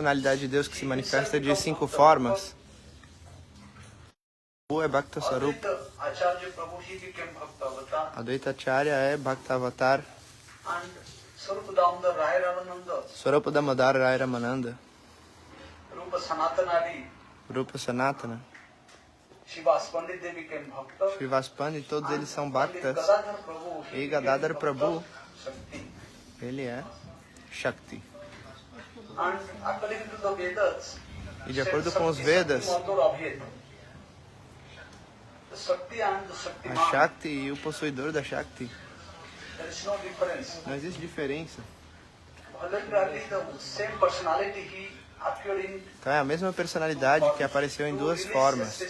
personalidade de Deus que se manifesta de 5 formas. O é Bhakta Sarupa. Advaita Acharya é Bhakta Avatar. Swarupa Damodar Rai Ramananda. Rupa Sanatana. Srivas Pandit, todos eles são Bhaktas. E Gadadhar Prabhu, ele é Shakti. E de acordo com os Vedas, a Shakti e o possuidor da Shakti, não existe diferença. Então é a mesma personalidade que apareceu em 2 formas,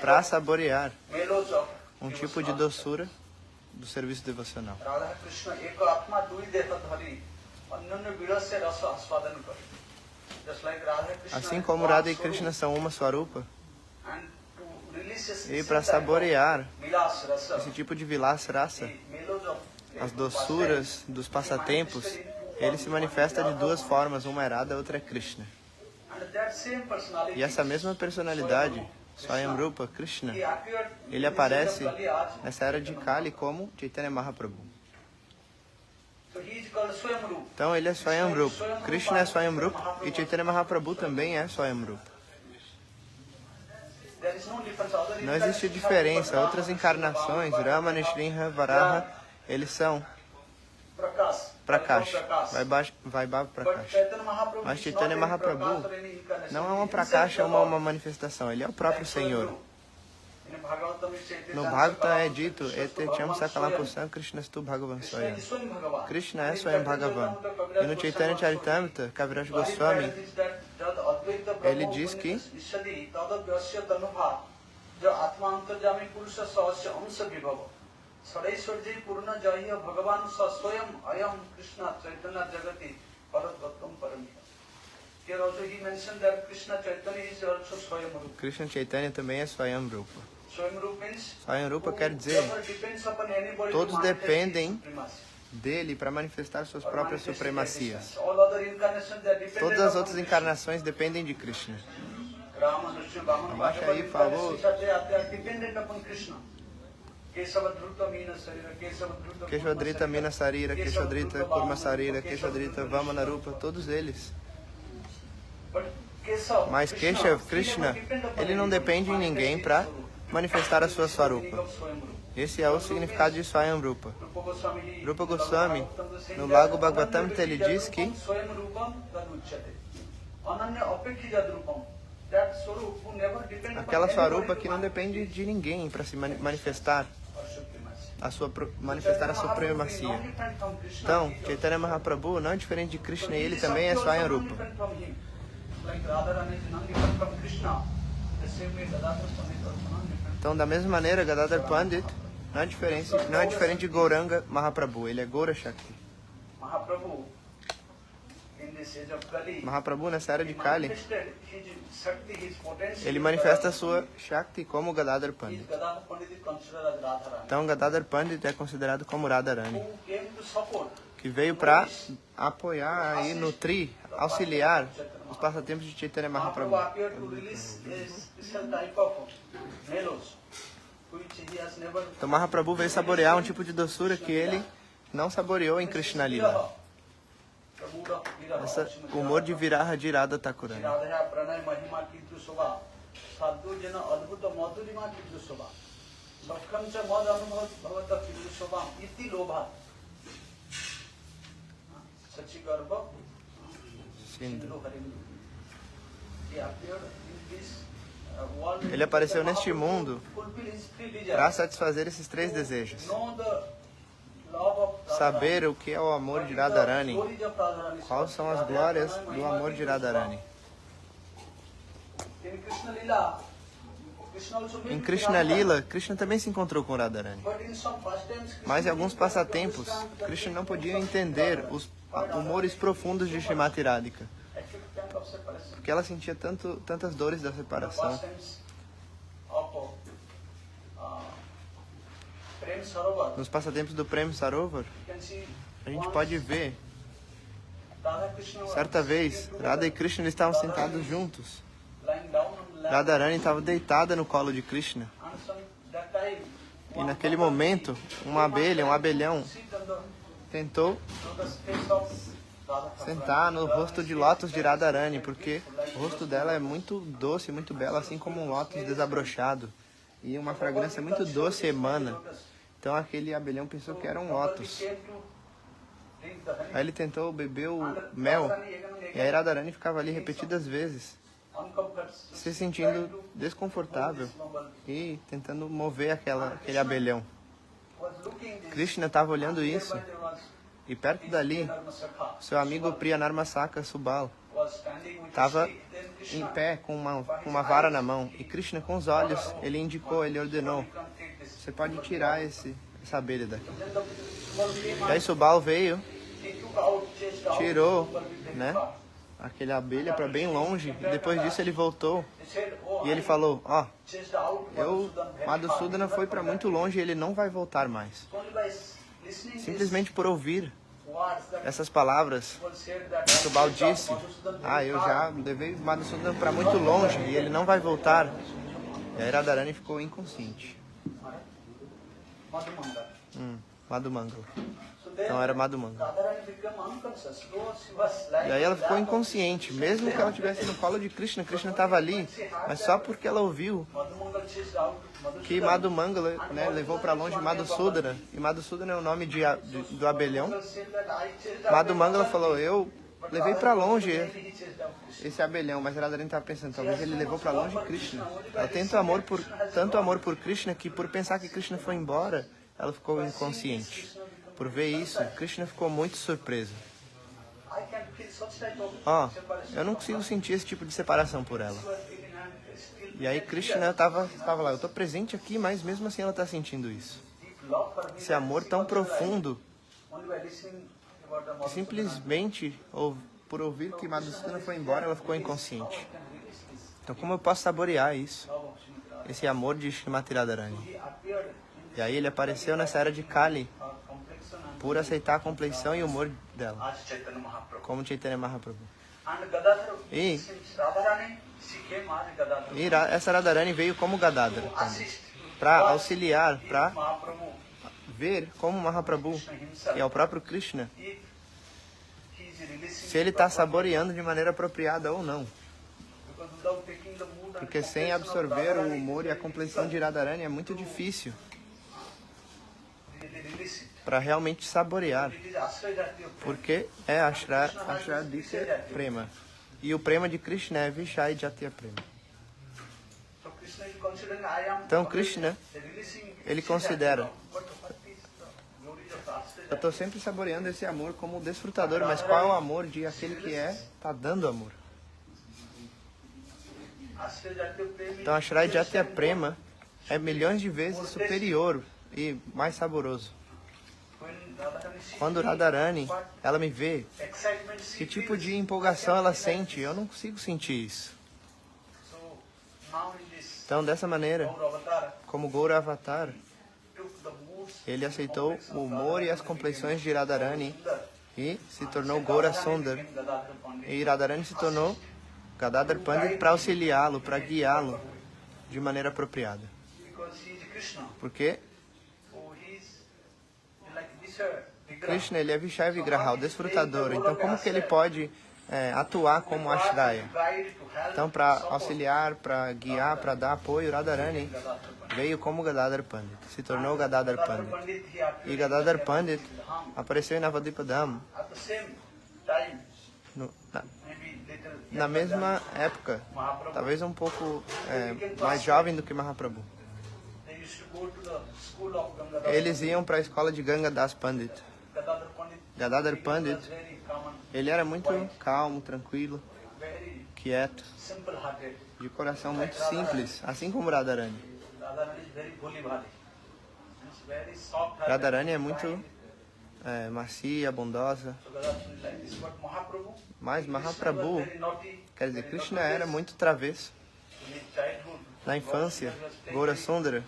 para saborear um tipo de doçura do serviço devocional. Assim como Radha e Krishna são uma Swarupa, e para saborear esse tipo de Vilas Rasa, as doçuras dos passatempos, ele se manifesta de 2 formas, uma é Radha, a outra é Krishna. E essa mesma personalidade, Swayamrupa, Krishna, ele aparece nessa era de Kali como Chaitanya Mahaprabhu. Então ele é Swayamrupa, Krishna é Swayamrupa e Chaitanya Mahaprabhu também é Swayamrupa. Não existe diferença. Outras encarnações, Rama, Nrsimha, Varaha, eles são Prakash, Vaibhava Prakash. Mas Chaitanya Mahaprabhu não é uma Prakasha, uma manifestação, ele é o próprio Senhor. No Bhagavatam é dito, Etecham Sakalapusam Krishnastu Bhagavan Swayam. Krishna é Swayam Bhagavan. E no Chaitanya Charitamrita, Kaviraj Goswami, ele diz que Krishna Chaitanya também é Swayam Rupa. Swayam Rupa quer dizer, todos dependem dele para manifestar suas próprias supremacias. Todas as outras encarnações dependem de Krishna. Abaixa aí, falou. Keshwadrita Mina Sarira, Keshwadrita Kurma Sarira, Keshwadrita Vamana Rupa, todos eles. Mas Keshav, Krishna, ele não depende em ninguém para manifestar a sua Swarupa. Esse é o significado de Swayam Rupa. Rupa Goswami, no Lago Bhagavatamrita, ele diz que aquela Swarupa que não depende de ninguém para se manifestar manifestar a supremacia. Então, Chaitanya Mahaprabhu não é diferente de Krishna e ele também é Swayam Rupa. Então, da mesma maneira, Gadadhar Pandit não é diferente de Gauranga Mahaprabhu, ele é Gaura Shakti. Mahaprabhu, nessa era de Kali, ele manifesta a sua Shakti como Gadadhar Pandit. Então, Gadadhar Pandit é considerado como Radharani, que veio para apoiar e nutrir, auxiliar os passatempos de Chaitanya Mahaprabhu. Então, Mahaprabhu veio saborear um tipo de doçura que ele não saboreou em Krishna Lila. Esse humor de Viraha de Radha Thakurani. Ele apareceu neste mundo para satisfazer esses 3 desejos. Saber o que é o amor de Radharani. Quais são as glórias do amor de Radharani. Em Krishna Lila, Krishna também se encontrou com Radharani. Mas em alguns passatempos, Krishna não podia entender os humores profundos de Srimati Radhika, porque ela sentia tantas dores da separação. Nos passatempos do Prem Sarovar, a gente pode ver Certa vez, Radha e Krishna eles estavam sentados juntos. Radharani estava deitada no colo de Krishna. E naquele momento, uma abelha, um abelhão, tentou sentar no rosto de lótus de Radharani, porque o rosto dela é muito doce, muito belo, assim como um lótus desabrochado. E uma fragrância muito doce emana. Então aquele abelhão pensou que era um lótus. Aí ele tentou beber o mel, e aí Radharani ficava ali repetidas vezes, se sentindo desconfortável e tentando mover aquele abelhão. Krishna estava olhando isso, e perto dali, seu amigo Priyanarmasaka Subal estava em pé com uma vara na mão. E Krishna, com os olhos, ele indicou, ele ordenou: você pode tirar essa abelha daqui. E aí Subal veio, tirou, né, aquela abelha para bem longe, e depois disso ele voltou e ele falou: Madhusudana foi para muito longe e ele não vai voltar mais. Simplesmente por ouvir essas palavras, Subal disse: eu já levei Madhusudana para muito longe e ele não vai voltar. E aí Radharani ficou inconsciente. Madhumangala. Então era Madhumangala. E aí ela ficou inconsciente, mesmo que ela estivesse no colo de Krishna. Krishna estava ali, mas só porque ela ouviu que Madhumangala, né, levou para longe Madhusudana. E Madhusudana é o nome do abelhão. Madhumangala falou: eu levei para longe esse abelhão, mas Radharani estava pensando, talvez ele levou para longe Krishna. Ela tem tanto amor por Krishna que, por pensar que Krishna foi embora, ela ficou inconsciente. Por ver isso, Krishna ficou muito surpreso. Eu não consigo sentir esse tipo de separação por ela. E aí Krishna estava lá: eu estou presente aqui, mas mesmo assim ela está sentindo isso. Esse amor tão profundo, que simplesmente, por ouvir que Madhusudana foi embora, ela ficou inconsciente. Então como eu posso saborear isso? Esse amor de Srimati Radharani. E aí ele apareceu nessa era de Kali, por aceitar a compleição e o humor dela, como Chaitanya Mahaprabhu. E essa Radharani veio como Gadadhara, para auxiliar, para ver como Mahaprabhu, que é o próprio Krishna, se ele está saboreando de maneira apropriada ou não. Porque sem absorver o humor e a compleição de Radharani é muito difícil para realmente saborear, porque é Ashraditya Prema. E o Prema de Krishna é Vishaya Jatiya Prema. Então Krishna, ele considera: eu estou sempre saboreando esse amor como desfrutador, mas qual é o amor de aquele que está dando amor? Então Ashray Jatiya Prema é milhões de vezes superior e mais saboroso. Quando Radharani, ela me vê, que tipo de empolgação ela sente? Eu não consigo sentir isso. Então, dessa maneira, como Gaura Avatar, ele aceitou o humor e as compleições de Radharani e se tornou Gaura Sundar. E Radharani se tornou Gadadhar Pandit para auxiliá-lo, para guiá-lo de maneira apropriada. Porque Krishna, ele é Vishaya Vigraha, o desfrutador. Então, como que ele pode atuar como Ashraya? Então, para auxiliar, para guiar, para dar apoio, Radharani veio como Gadadhar Pandit, se tornou Gadadhar Pandit. E Gadadhar Pandit apareceu em Navadvipa Dham na mesma época, talvez um pouco mais jovem do que Mahaprabhu. Eles iam para a escola de Ganga Das Pandit. Gadadhar Pandit, ele era muito calmo, tranquilo, quieto, de coração muito simples, assim como Radharani. Radharani é muito macia, bondosa. Mas Mahaprabhu, quer dizer, Krishna era muito travesso. Na infância, Gaura Sundara,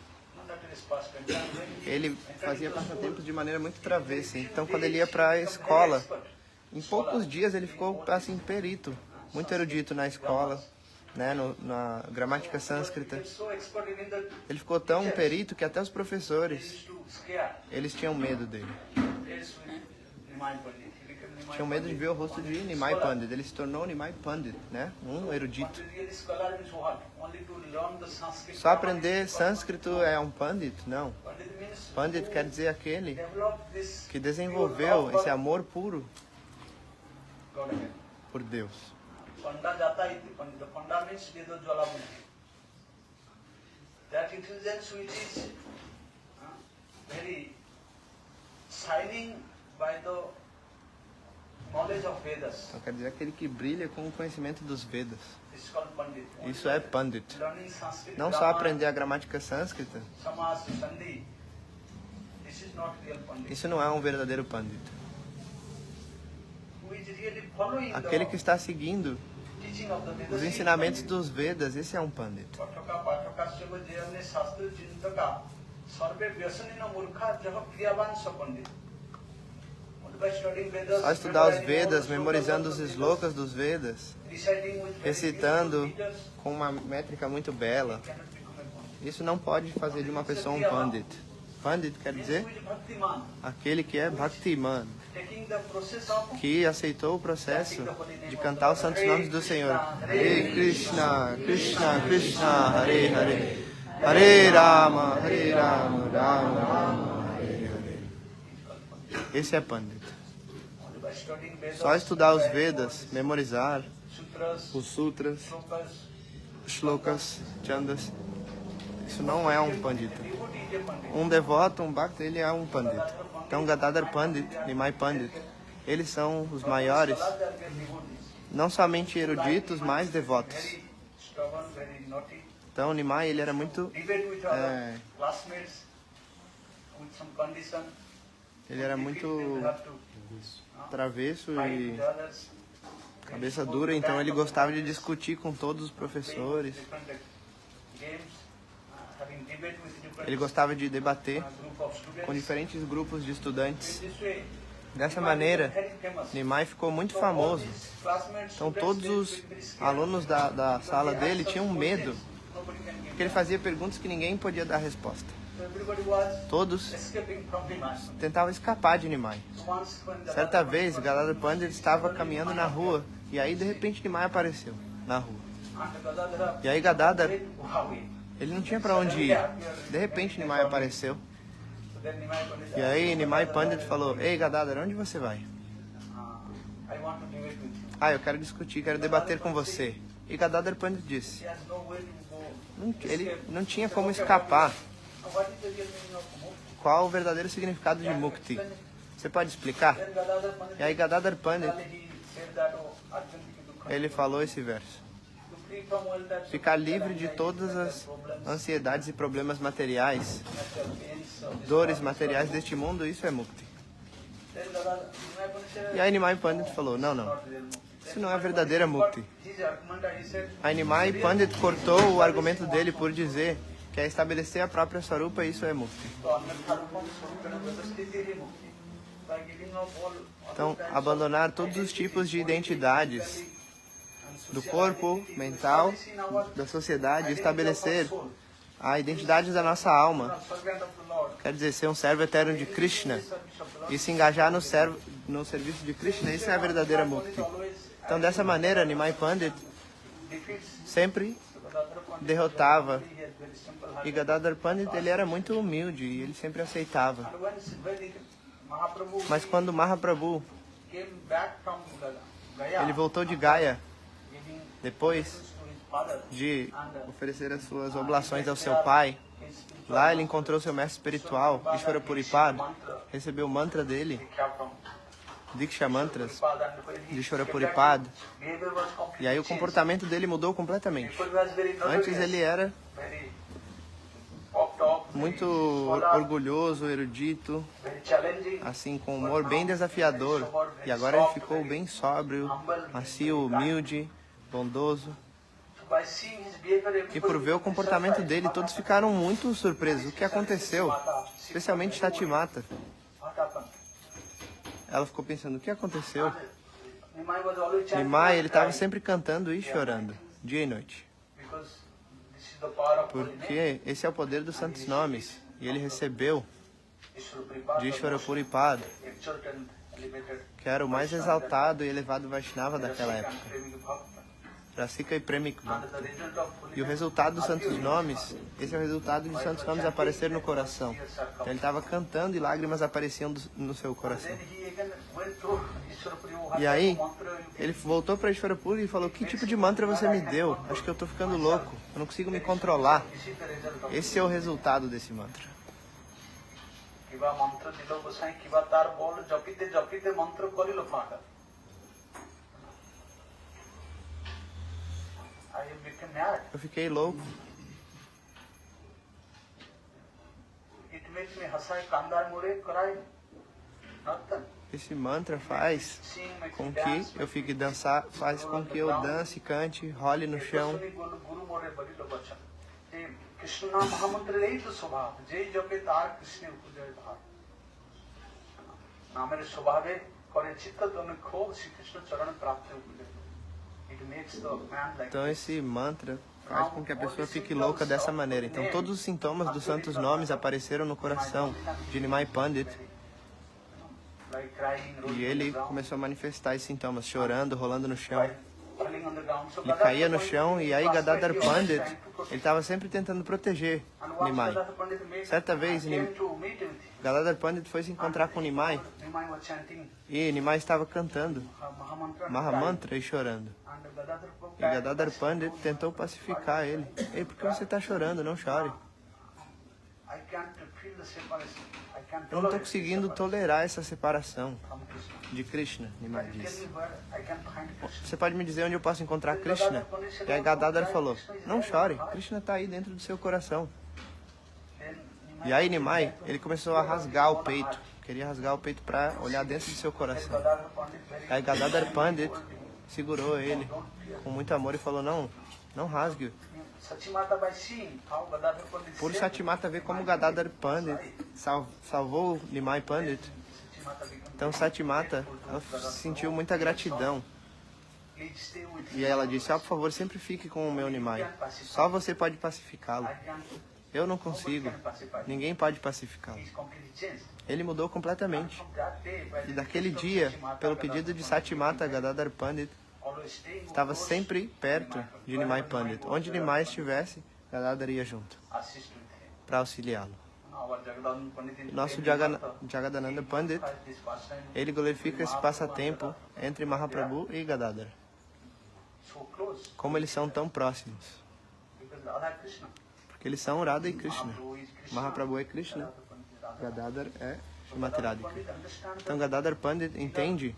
ele fazia passatempos de maneira muito travessa. Então, quando ele ia para a escola, Em poucos dias ele ficou assim perito, muito erudito na escola, né, na gramática sânscrita. Ele ficou tão perito que até os professores, eles tinham medo dele. Tinham medo de ver o rosto de Nimai Pandit. Ele se tornou Nimai Pandit, né? Um erudito. Só aprender sânscrito é um Pandit? Não. Pandit quer dizer aquele que desenvolveu esse amor puro por Deus. That intelligence which is very shining by the knowledge of Vedas. Então quer dizer aquele que brilha com o conhecimento dos Vedas. Isso é Pandit. Não só aprender a gramática sânscrita. Isso não é um verdadeiro Pandit. Aquele que está seguindo os ensinamentos dos Vedas, esse é um Pandit. Só estudar os Vedas, memorizando os slokas dos Vedas, recitando com uma métrica muito bela, isso não pode fazer de uma pessoa um Pandit. Pandit quer dizer aquele que é Bhaktiman, que aceitou o processo de cantar os santos nomes do Senhor. Hare Krishna, Krishna Krishna, Hare Hare, Hare Rama, Rama Rama, Hare Hare. Esse é Pandit. Só estudar os Vedas, memorizar os sutras, shlokas, chandas, isso não é um Pandita. Um devoto, um bhakta, ele é um Pandita. Então Gadadhar Pandit, Nimai Pandit, eles são os maiores, não somente eruditos, mas devotos. Então Nimai, ele era muito travesso e cabeça dura, então ele gostava de discutir com todos os professores. Ele gostava de debater com diferentes grupos de estudantes. Dessa maneira, Nimai ficou muito famoso. Então todos os alunos da sala dele tinham medo, porque ele fazia perguntas que ninguém podia dar resposta. Todos tentavam escapar de Nimai. Certa vez, Gadadhar Pandit estava caminhando na rua, e aí de repente Nimai apareceu na rua. E aí Gadadhar, ele não tinha para onde ir. De repente Nimai apareceu. E aí Nimai Pandit falou: Ei Gadadhar, onde você vai? Eu quero discutir, quero debater com você. E Gadadhar Pandit disse: ele não tinha como escapar. Qual o verdadeiro significado de Mukti? Você pode explicar? E aí Gadadhar Pandit, ele falou esse verso: ficar livre de todas as ansiedades e problemas materiais, dores materiais deste mundo, isso é Mukti. E aí Nimai Pandit falou: não, isso não é verdadeira Mukti. Aí Nimai Pandit cortou o argumento dele por dizer que é estabelecer a própria Swarupa, isso é Mukti. Então, abandonar todos os tipos de identidades do corpo, mental, da sociedade, estabelecer a identidade da nossa alma. Quer dizer, ser um servo eterno de Krishna e se engajar no serviço de Krishna, isso é a verdadeira Mukti. Então, dessa maneira, Nimai Pandit sempre derrotava. E Gadadhar Pandit, ele era muito humilde e ele sempre aceitava. Mas quando Mahaprabhu, ele voltou de Gaya, depois de oferecer as suas oblações ao seu pai, lá ele encontrou seu mestre espiritual, Ishvara Puripad, recebeu o mantra dele, Diksha Mantras, de Ishvara Puripad, e aí o comportamento dele mudou completamente. Antes ele era muito orgulhoso, erudito, assim, com humor bem desafiador, e agora ele ficou bem sóbrio, macio, humilde, bondoso. E por ver o comportamento dele, todos ficaram muito surpresos. O que aconteceu? Especialmente Shatimata. Ela ficou pensando: o que aconteceu? Nimai, ele estava sempre cantando e chorando, dia e noite. Porque esse é o poder dos santos nomes. E ele recebeu de Ishvara Puripada, que era o mais exaltado e elevado Vaishnava daquela época. Rasika e Premik Bhakta. E o resultado dos santos nomes, esse é o resultado de santos nomes aparecer no coração. Então ele estava cantando e lágrimas apareciam no seu coração. E aí, ele voltou para Ishvara Puri e falou: que tipo de mantra você me deu? Acho que eu estou ficando louco, eu não consigo me controlar. Esse é o resultado desse mantra. Eu fiquei louco. Esse mantra faz com que eu fique dançar, faz com que eu dance, cante, role no chão. Então esse mantra faz com que a pessoa fique louca dessa maneira. Então todos os sintomas dos santos nomes apareceram no coração de Nimai Pandit. E ele começou a manifestar esses sintomas, chorando, rolando no chão. Ele caía no chão e aí Gadadhar Pandit, ele estava sempre tentando proteger Nimai. Certa vez, Gadadhar Pandit foi se encontrar com Nimai e Nimai estava cantando Mahamantra e chorando. E Gadadhar Pandit tentou pacificar ele. Ei, por que você está chorando? Não chore. Eu não estou conseguindo tolerar essa separação de Krishna, Nimai disse. Você pode me dizer onde eu posso encontrar Krishna? E aí Gadadhar falou: não chore, Krishna está aí dentro do seu coração. E aí Nimai, ele começou a rasgar o peito. Queria rasgar o peito para olhar dentro do seu coração. Aí Gadadhar Pandit segurou ele com muito amor e falou: não rasgue. Por Satimata ver como Gadadhar Pandit salvou Nimai Pandit. Então Satimata, ela sentiu muita gratidão. E ela disse: por favor, sempre fique com o meu Nimai. Só você pode pacificá-lo. Eu não consigo. Ninguém pode pacificá-lo. Ele mudou completamente. E daquele dia, pelo pedido de Satimata, Gadadhar Pandit estava sempre perto de Nimai Pandit. Onde Nimai estivesse, Gadadhar ia junto para auxiliá-lo. Nosso Jagadananda Pandit, ele glorifica esse passatempo entre Mahaprabhu e Gadadhar. Como eles são tão próximos. Porque eles são Radha e Krishna. Mahaprabhu é Krishna, Gadadhar é Srimati Radhika. Então Gadadhar Pandit entende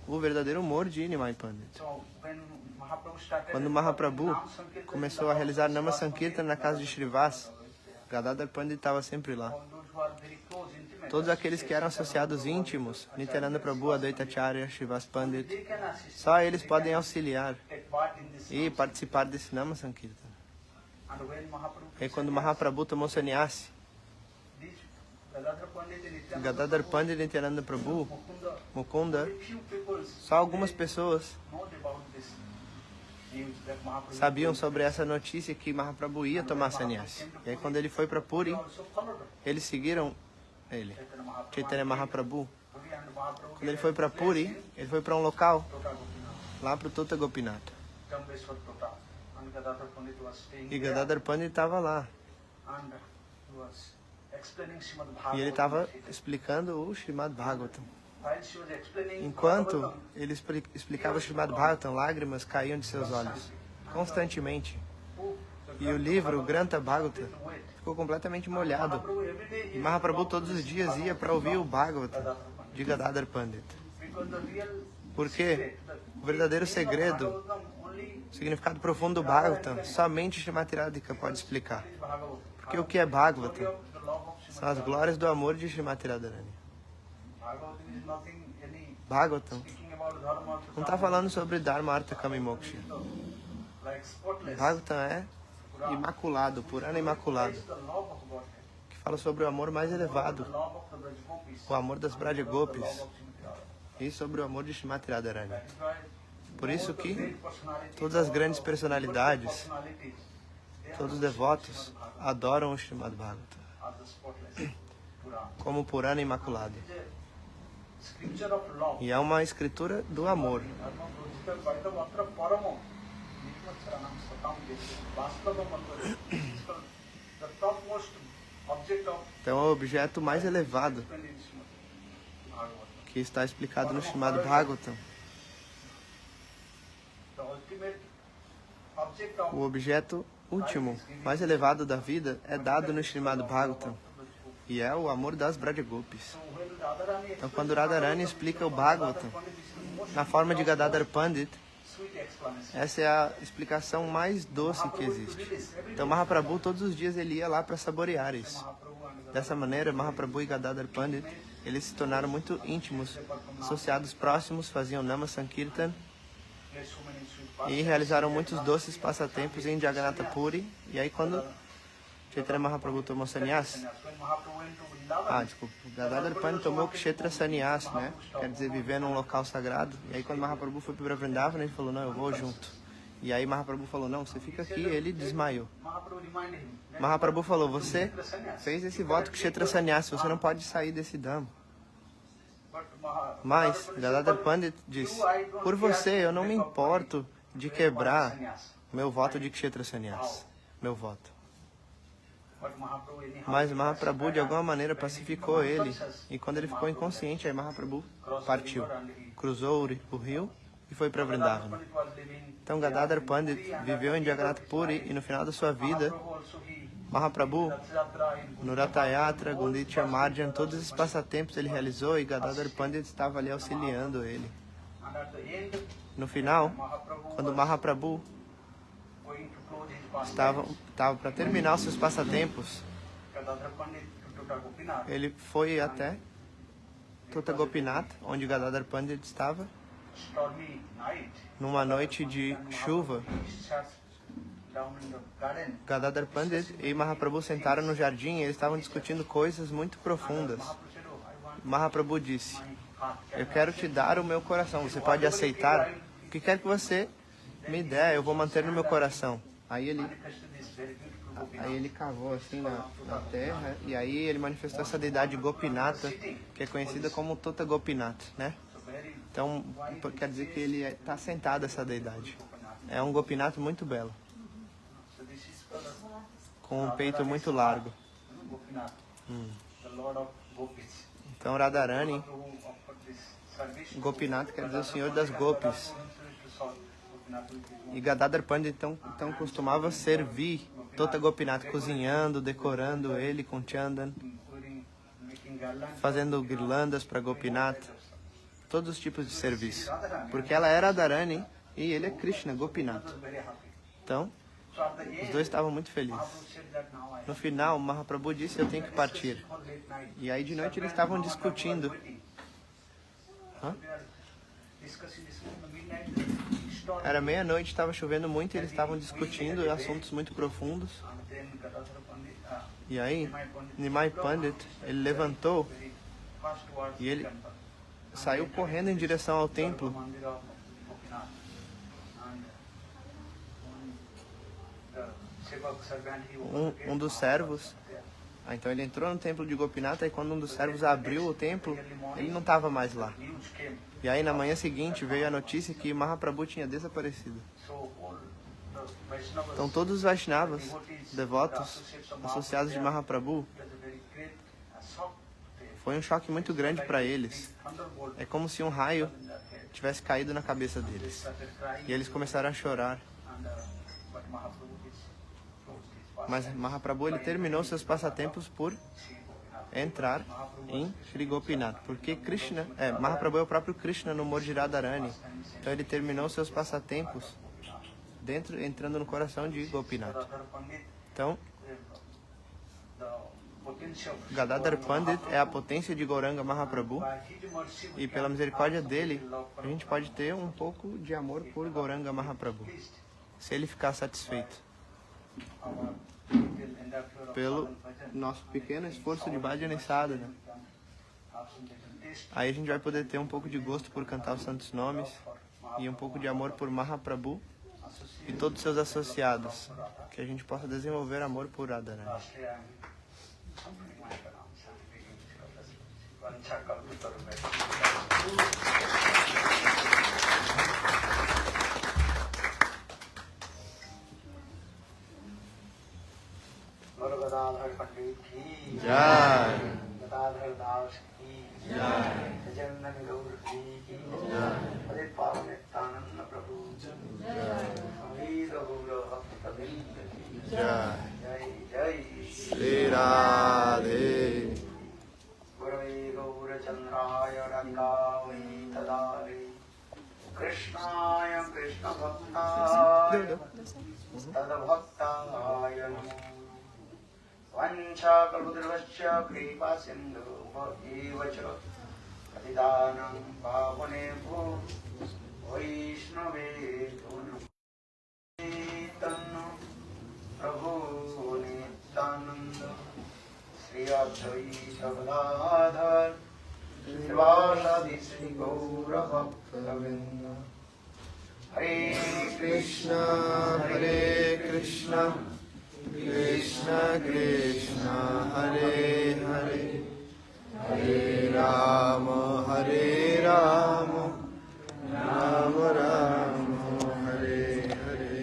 o verdadeiro humor de Nimai Pandit. Quando Mahaprabhu começou a realizar Nama Sankirtan na casa de Shrivas, Gadadhar Pandit estava sempre lá. Todos aqueles que eram associados íntimos, Nityananda Prabhu, Advaita Acharya, Shrivas Pandit, só eles podem auxiliar e participar desse Nama Sankirtan. E quando Mahaprabhu tomou sannyasi, Gadadhar Pandit e Nityananda Prabhu, Mukunda, só algumas pessoas sabiam sobre essa notícia que Mahaprabhu ia tomar sannyasi. E aí quando ele foi para Puri, eles seguiram ele, Chaitanya Mahaprabhu. Quando ele foi para Puri, ele foi para um local, lá para o Tota Gopinath. E Gadadhar Pandit estava lá. E ele estava explicando o Srimad Bhagavatam. Enquanto ele explicava o Srimad Bhagavatam, lágrimas caíam de seus olhos, constantemente. E o livro, o Grantha Bhagavatam, ficou completamente molhado. E Mahaprabhu todos os dias ia para ouvir o Bhagavatam de Gadadhar Pandit. Porque o verdadeiro segredo, o significado profundo do Bhagavatam, somente Srimati Radhika pode explicar. Porque o que é Bhagavatam? São as glórias do amor de Srimati Radharani. Bhagavatam não está falando sobre Dharma, Artha, Kama e Moksha. Bhagavatam é imaculado, Purana imaculado, que fala sobre o amor mais elevado, o amor das Braja Gopis, e sobre o amor de Srimati Radharani. Por isso que todas as grandes personalidades, todos os devotos adoram o Srimad Bhagavatam como Purana Imaculado. E é uma escritura do amor. Então é o objeto mais elevado que está explicado no Srimad Bhagavatam. O objeto último, mais elevado da vida, é dado no Srimad Bhagavatam. E é o amor das Brajagopis. Então quando Radharani explica o Bhagavatam na forma de Gadadhar Pandit, essa é a explicação mais doce que existe. Então Mahaprabhu todos os dias ele ia lá para saborear isso. Dessa maneira, Mahaprabhu e Gadadhar Pandit, eles se tornaram muito íntimos, associados próximos, faziam Nama Sankirtan e realizaram muitos doces passatempos em Jagannatha Puri. E aí quando Chaitanya Mahaprabhu tomou sannyas, Gadadhar Pandit tomou Kshetra Sannyas, né? Quer dizer, viver num local sagrado. E aí quando Mahaprabhu foi para Vrindavan, ele falou, não, eu vou junto. E aí Mahaprabhu falou, não, você fica aqui, ele desmaiou. Mahaprabhu falou, você fez esse voto Kshetra Sannyas, você não pode sair desse dhamma. Mas Gadadhar Pandit disse, por você eu não me importo de quebrar meu voto de Kshetra Sannyas, meu voto. Mas Mahaprabhu de alguma maneira pacificou ele, e quando ele ficou inconsciente, aí Mahaprabhu partiu, cruzou o rio e foi para Vrindavan. Então Gadadhar Pandit viveu em Jagannatha Puri e no final da sua vida, Mahaprabhu, no Ratha Yatra, Gundicha Marjan, todos esses passatempos ele realizou e Gadadhar Pandit estava ali auxiliando ele. No final, quando Mahaprabhu estava para terminar os seus passatempos, ele foi até Tota Gopinath, onde Gadadhar Pandit estava. Numa noite de chuva, Gadadhar Pandit e Mahaprabhu sentaram no jardim e eles estavam discutindo coisas muito profundas. Mahaprabhu disse, eu quero te dar o meu coração, você pode aceitar? O que quer que você me der, eu vou manter no meu coração. Aí ele cavou assim na terra e aí ele manifestou essa deidade Gopinata, que é conhecida como Tota Gopinath, né? Então, quer dizer que ele está sentado essa deidade. É um Gopinath muito belo, com um peito muito largo. Então, Radharani, Gopinath quer dizer o Senhor das Gopis. E Gadadhar Pandit então costumava servir Tota Gopinath, cozinhando, decorando ele com Chandan, fazendo guirlandas para Gopinath, todos os tipos de serviço. Porque ela era Radharani e ele é Krishna, Gopinath. Então, os dois estavam muito felizes. No final, Mahaprabhu disse, eu tenho que partir. E aí de noite eles estavam discutindo. Era meia-noite, estava chovendo muito e eles estavam discutindo assuntos muito profundos. E aí, Nimai Pandit, ele levantou e ele saiu correndo em direção ao templo. Um dos servos, então ele entrou no templo de Gopinath e quando um dos servos abriu o templo, ele não estava mais lá. E aí na manhã seguinte veio a notícia que Mahaprabhu tinha desaparecido. Então todos os Vaishnavas, devotos, associados de Mahaprabhu, foi um choque muito grande para eles. É como se um raio tivesse caído na cabeça deles. E eles começaram a chorar. Mas Mahaprabhu ele terminou seus passatempos por entrar em Sri Gopinath, porque Mahaprabhu é o próprio Krishna no Morji Radharani. Então ele terminou seus passatempos entrando no coração de Gopinath. Então, Gadadhar Pandit é a potência de Gauranga Mahaprabhu e pela misericórdia dele, a gente pode ter um pouco de amor por Gauranga Mahaprabhu, se ele ficar satisfeito pelo nosso pequeno esforço de bhajana e sadhana. Aí a gente vai poder ter um pouco de gosto por cantar os santos nomes e um pouco de amor por Mahaprabhu e todos os seus associados. Que a gente possa desenvolver amor por Radharani. Gadadhar पंडित की Jai. गदाधर दास की गजानन गौर की हरे पावन नित्यानंद प्रभु संगीत गौर भक्त वृंद की Jai. जय जय Shri Radhe. गुरवे गौरचंद्राय रंगावै तदारे कृष्णाय कृष्ण भक्ताय तद्भक्ताय नमो वंशाकल्पद्रवश्च कृपा सिन्धुः एव च पतितानां पावनेभ्यो वैष्णवेभ्यो नमः चैतन्य प्रभु नित्यानन्द श्री अद्वैत गदाधर श्रीवासादि श्री गौरभक्तवृन्द हरे Krishna Hare Krishna, Krishna Krishna, Hare Hare, Hare Rama, Hare Rama, Rama Rama, Hare Hare.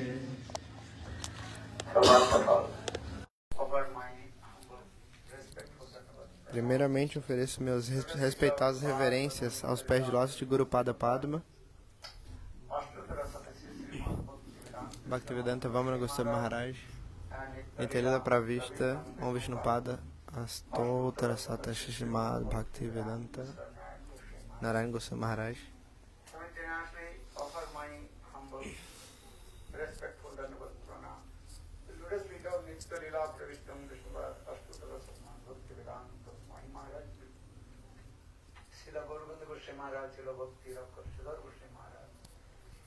Primeiramente, ofereço meus respeitosas reverências aos pés de lótus de Guru Pada Padma, Bhaktivedanta Vamana Goswami Maharaj, Nityalila Pravishta, Om Vishnupada, Astotra Sata Shishimad Bhaktivedanta, Narayan Goswami Maharaj. Srila Gaurabanda Goswami Maharaj, Srila Bhakti Rakkar Sridhar Goswami Maharaj,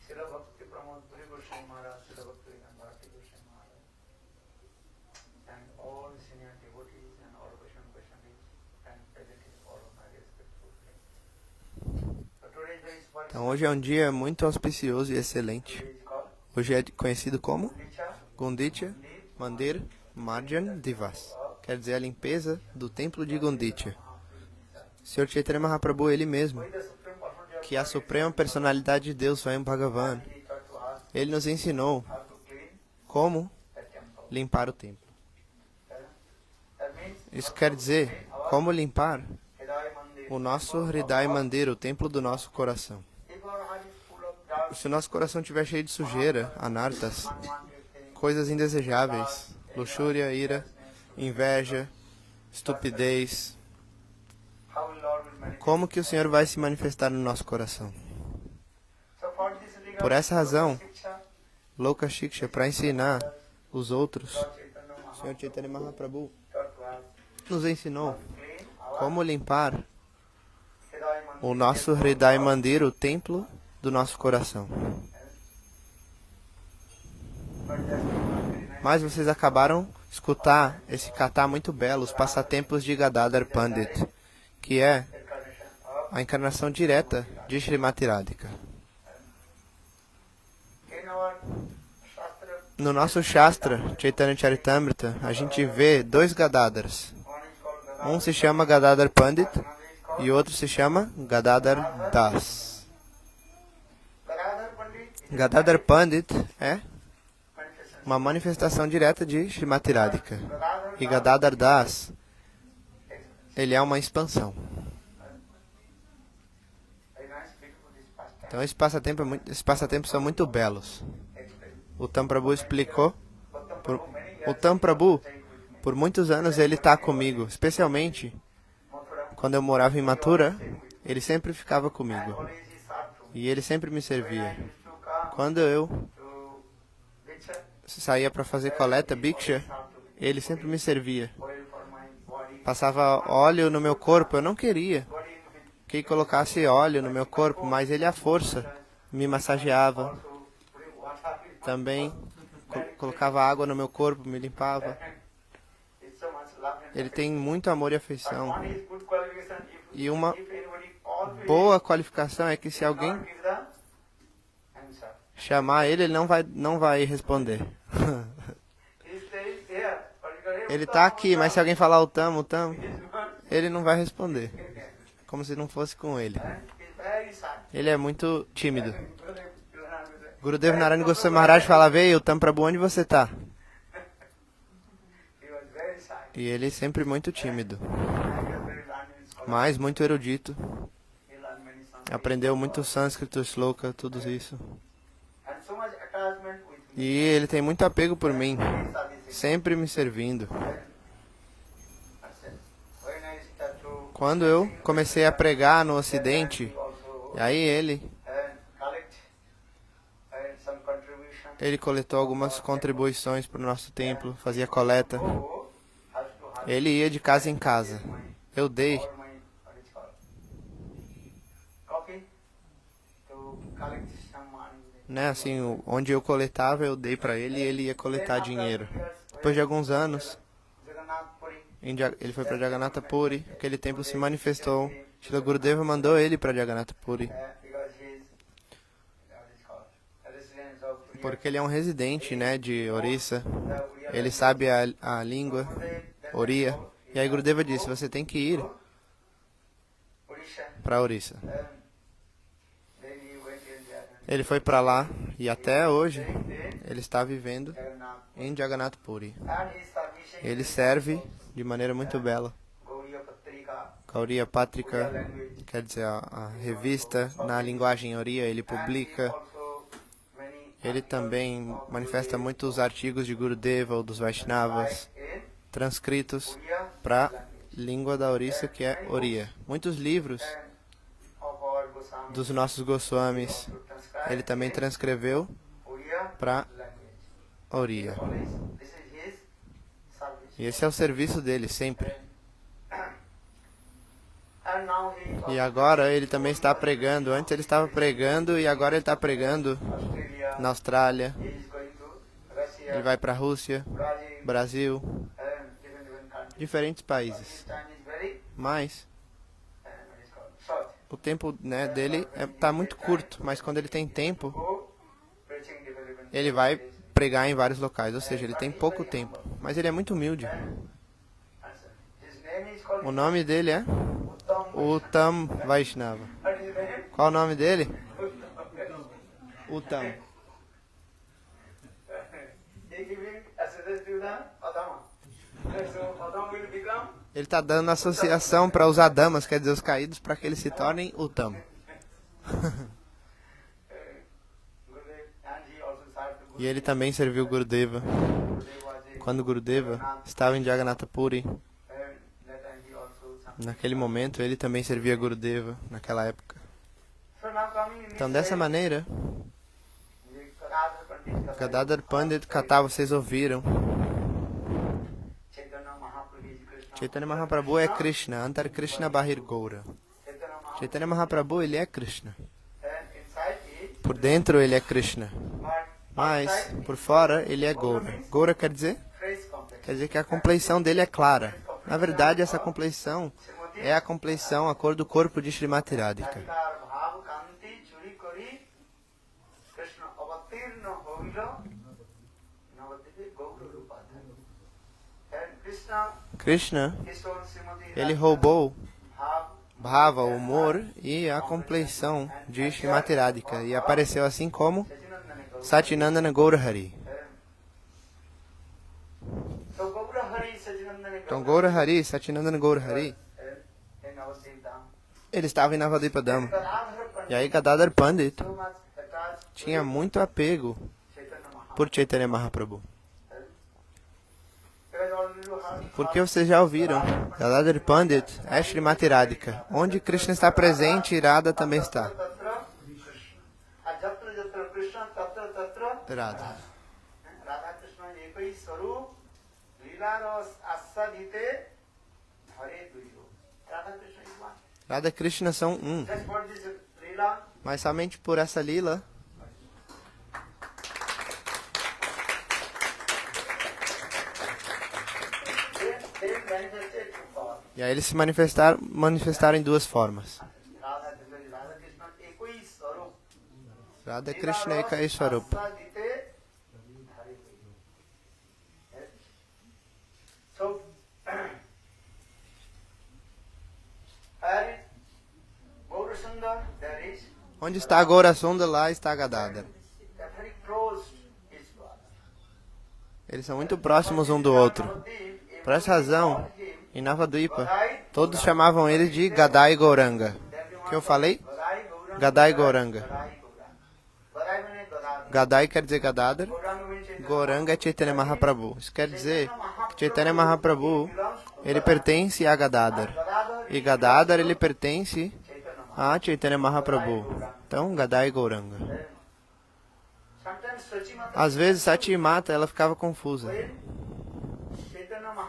Srila Bhakti Pramod Puri Goswami Maharaj, Srila Bhakti Vedanta Bharati Goswami Maharaj, and all senior devotees and all Vaishnavas and present in all of my respectful friends. So today is very special. Então hoje é um dia muito auspicioso e excelente. Today is called Hoje é conhecido como Licha Gunditya Mandir Marjan Divas. Quer dizer a limpeza do templo de Gunditya. Sr. Chaitanya Mahaprabhu, ele mesmo, que é a suprema personalidade de Deus, Swayam Bhagavan, ele nos ensinou how to clean como that temple. limpar o templo. That means Isso quer dizer como limpar Hridaya Mandir. o nosso Hridaya Mandir, o templo do nosso coração. If our heart is full of doubt, Se o nosso coração estiver cheio de sujeira, anartas, unwanted things, coisas indesejáveis, luxúria, ira, inveja, estupidez, how will Lord will manifest? como que o Senhor vai se manifestar no nosso coração? So for this reason, Por essa razão, Shiksha, Loka Shiksha, para ensinar os outros, Lord Chaitanya o Mahaprabhu Senhor Chaitanya Mahaprabhu taught to us nos ensinou to clean our como limpar Hridaya Mandir. o nosso Hridaya Mandir, o templo do nosso coração. But that's not very nice. Mas vocês acabaram de escutar esse kata muito belo, os passatempos de Gadadhar Pandit, que é Incarnation of a encarnação direta de Srimati Radhika. in our Shastra, No nosso Shastra, Chaitanya Charitamrita, a gente vê dois Gadadhars. one is called Gadadhar, Um se chama Gadadhar Pandit another is called e outro se chama Gadadhar Das. Gadadhar Pandit. Is Gadadhar Pandit é manifestation. uma manifestação direta de Srimati Radhika. Gadadhar E Gadadhar Das, ele é uma expansão. very nice, beautiful this pastime. Então esses passatempos são muito belos. Explain. O Tam Prabhu explicou. But the Por, Prabhu, many o years Tam Prabhu, stayed with me. por muitos anos, ele está comigo. Especialmente Mathura, quando eu morava em Mathura, ele sempre ficava comigo. always he served to me. E ele sempre me When I servia. used to come Quando eu to Diksha, saía para fazer coleta, Bhiksha, served to me. ele sempre me servia. Oil for my body. Passava óleo no meu corpo, eu não queria Body with que ele colocasse óleo no meu corpo, mas ele à força me massageava. also putting water in my Também colocava água no meu corpo, me limpava. It's so much love and Ele tem muito amor e afeição. one is good qualification. E uma If anybody boa qualificação é que se alguém give the answer. chamar ele, ele não vai responder. He stays here, particularly Ele tá aqui, mas se alguém falar o Tam, is not ele não vai responder. Como se não fosse com ele. and is very shy. Ele é muito tímido. Gurudev Narayana Goswami Maharaj falava: "Ei, o Tam Prabhu, onde você tá?" He was very shy. E ele sempre muito tímido, I was very learned in scholar. mas muito erudito. He learned many songs. Aprendeu muito sânscrito, shloka, tudo isso. And so much attachment with me. E ele tem muito apego por mim, He servicing. sempre me servindo. That's it. When I start to Quando eu comecei a pregar no Ocidente, he also e aí ele collect some contribution. Ele coletou algumas contribuições para o nosso templo, fazia coleta. So has to have Ele ia de casa em casa. Eu dei all my what is called copy to collect some money. né, assim, onde eu coletava, eu dei para ele e ele ia coletar dinheiro. Depois de alguns anos, Jagannath Puri. ele foi para Jagannatha Puri, aquele templo se manifestou. Shila Gurudeva mandou ele para Jagannatha Puri, Because he is what is called a resident of Puri. porque ele é um residente, né, de Orissa. The Uriya Ele sabe a língua, Oriya. E aí Gurudeva disse: "Você tem que ir Odisha. para Orissa." Then he went in there. Ele foi para lá e até hoje Then ele está vivendo Jagannath. em Jagannatha Puri. And he is servicing Ele serve de maneira muito bela. Gauriya Patrika, Gauriya Patrika, language. quer dizer, a revista na linguagem Oriya, ele publica. Also many Ele também manifesta muitos artigos de Gurudeva ou dos Vaishnavas, in transcritos Uriya para língua da Orissa, que é Oriya. Muitos livros of our Goswami dos nossos Goswamis, to transcribe ele também transcreveu Uriya para language. Oriya. Always, this is his service. E esse é o serviço dele, sempre. And now he E agora ele também está pregando. Antes ele estava pregando e agora ele está pregando Australia. na Austrália. He is going to Russia, Ele vai para a Rússia, Brazil, Brasil, and different countries. diferentes His países. time is very Mas what is called short. o tempo, né, dele está muito curto. Mas quando ele tem tempo, Go preaching different ele vai pregar em vários locais. Ou seja, ele tem pouco tempo. Mas ele é muito humilde. answer. His name is called O nome dele é Uttam. Uttam Vaishnava. What is his name? Qual o nome dele? Uttam. He giving access to the Adama. So Adam will become Ele está dando associação para os adamas, quer dizer, os caídos, para que eles se tornem Uttam. Gurudev, and he also served the E ele também serviu Gurudeva. Gurudev was a Quando Gurudeva estava em Jagannatha Puri, and that time he also served. naquele momento ele também servia Gurudeva, naquela época. So now coming in Então, this dessa way, maneira, the Gadadhar Pandit Gadadhar Pandit Katha, vocês ouviram. Chaitanya Mahaprabhu is Krishna. Chaitanya Mahaprabhu é Krishna, Antar Krishna Bahir Gaura. Chaitanya Mahaprabhu, Chaitanya Mahaprabhu, ele é Krishna. and inside it, Por dentro ele é Krishna, but mas outside por fora ele é Gaura. Gaura quer dizer que a compleição dele é clara. Na verdade, essa compleição é a compleição, a cor do corpo de Srimati Radhika. Radhikar Bhav Kanti Churi Kori Krishna Avatirna Hoilo Navadivya Gaura Rupadhari. And Krishna Krishna, is on Srimati ele Radhika roubou Bhav Bhava, o humor e a compleição de Srimati Radhika e apareceu assim como Sacinandana Gaura. Satinandana Gaurahari. So Gaura Hari Sacinandana Então Gaura. Gaurahari, Satinandana Gaurahari, In Navadivya Dham. ele estava em Navadvipa Dham. Gadadhar E aí Pandit Gadadhar Pandit so much attached tinha muito apego Chaitanya Mahaprabhu. por Chaitanya Mahaprabhu. Because already you have Porque vocês já ouviram, Gadadhar Pandit é Srimati Radhika. Onde Krishna está presente, Radha também está. Tatra Krishna. Jatra Jatra Krishna Tatra Tatra Radha. Radha Krishna ekai swarup Leela ras asadhite Hare duyo. Radha Krishna is one. Radha e Krishna são um. Just for this Leela, Mas somente por essa lila, they manifested two powers. e aí eles se manifestaram em duas formas. Radha is very Radha Krishna Eka Swarupa. So, Gaurasundar, there is Onde está Gaurasundar, lá está Gadadhara. they're very close to each other. Eles são muito próximos um do outro. Por essa razão, em Navadvipa, todos chamavam ele de Gadai Gauranga. O que eu falei? Gadai Gauranga. Gadai quer dizer Gadadhara, Gauranga é Chaitanya Mahaprabhu. Isso quer dizer que Chaitanya Mahaprabhu, ele pertence a Gadadhara. E Gadadhara, ele pertence a Chaitanya Mahaprabhu. Então, Gadai Gauranga. Às vezes, Satyamata, ela ficava confusa.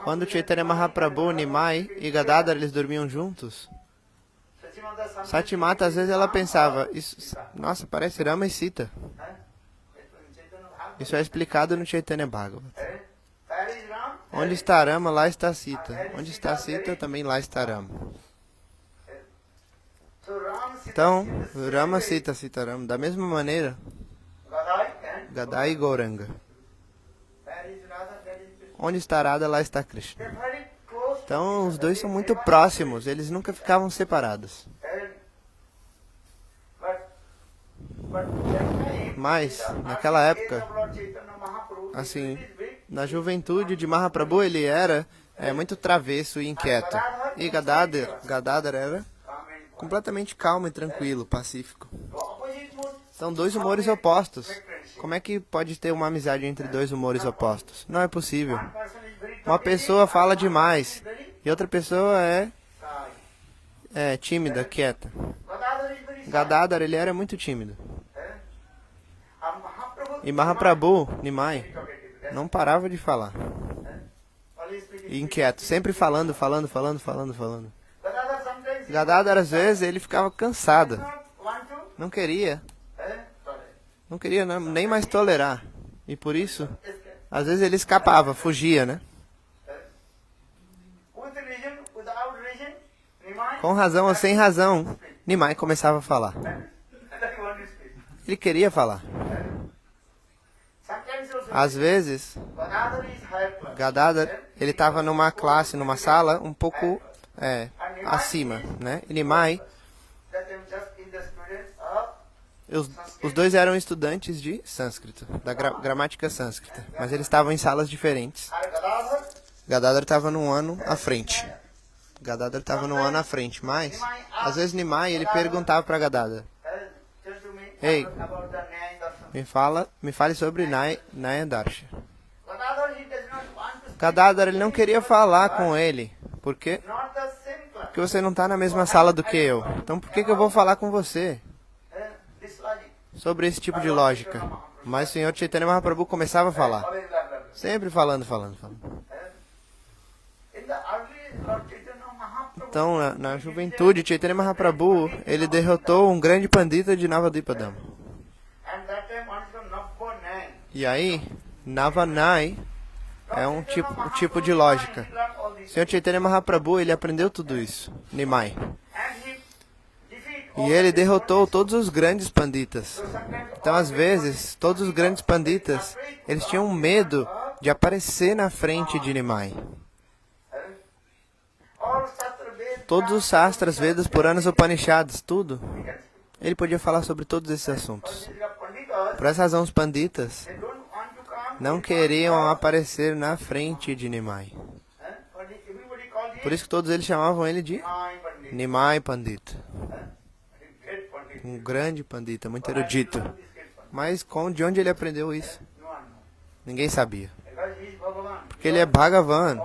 Quando Chaitanya Mahaprabhu, Nimai e Gadadhara, eles dormiam juntos, Satyamata, às vezes, ela pensava, isso, nossa, parece Rama e Sita. Isso é explicado no Chaitanya Bhagavata. Onde está Rama, lá está Sita. Onde está Sita, também lá está Rama. Então, Rama, Sita, Sita, Rama. Da mesma maneira, Gadai e Gauranga. Onde está Radha, lá está Krishna. Então, os dois são muito próximos. Eles nunca ficavam separados. Mas, naquela época, assim, na juventude de Mahaprabhu, ele era muito travesso e inquieto. E Gadadhara era completamente calmo e tranquilo, pacífico. São dois humores opostos. Como é que pode ter uma amizade entre dois humores opostos? Não é possível. Uma pessoa fala demais e outra pessoa é tímida, quieta. Gadadhara, ele era muito tímido. E Mahaprabhu, Nimai, não parava de falar. E inquieto, sempre falando. Gadadhara, às vezes, ele ficava cansado. Não queria nem mais tolerar. E por isso, às vezes ele escapava, fugia, né? Com razão ou sem razão, Nimai começava a falar. Ele queria falar. Às vezes, Gadadhara, ele estava numa classe, numa sala, um pouco acima, né? E Nimai, os dois eram estudantes de sânscrito, da gramática sânscrita, mas eles estavam em salas diferentes. Gadadhara estava num ano à frente. Mas, às vezes Nimai, ele perguntava para Gadadhara: ei, me fale sobre Naya Darsha. Gadadhara, ele não queria falar com ele. Por quê? Porque você não está na mesma sala do que eu. Então por que eu vou falar com você sobre esse tipo de lógica? Mas o Senhor Chaitanya Mahaprabhu começava a falar. Sempre falando. Então, na juventude, Chaitanya Mahaprabhu, ele derrotou um grande pandita de Navadvipa. E aí, Navanai é um tipo de lógica. O Senhor Chaitanya Mahaprabhu, ele aprendeu tudo isso, Nimai. E ele derrotou todos os grandes panditas. Então, às vezes, todos os grandes panditas, eles tinham medo de aparecer na frente de Nimai. Todos os Shastras, Vedas, Puranas, Upanishads, tudo, ele podia falar sobre todos esses assuntos. Por essa razão, os panditas não queriam aparecer na frente de Nimai. Por isso que todos eles chamavam ele de Nimai Pandita. Um grande pandita, muito erudito. Mas de onde ele aprendeu isso? Ninguém sabia. Porque ele é Bhagavan.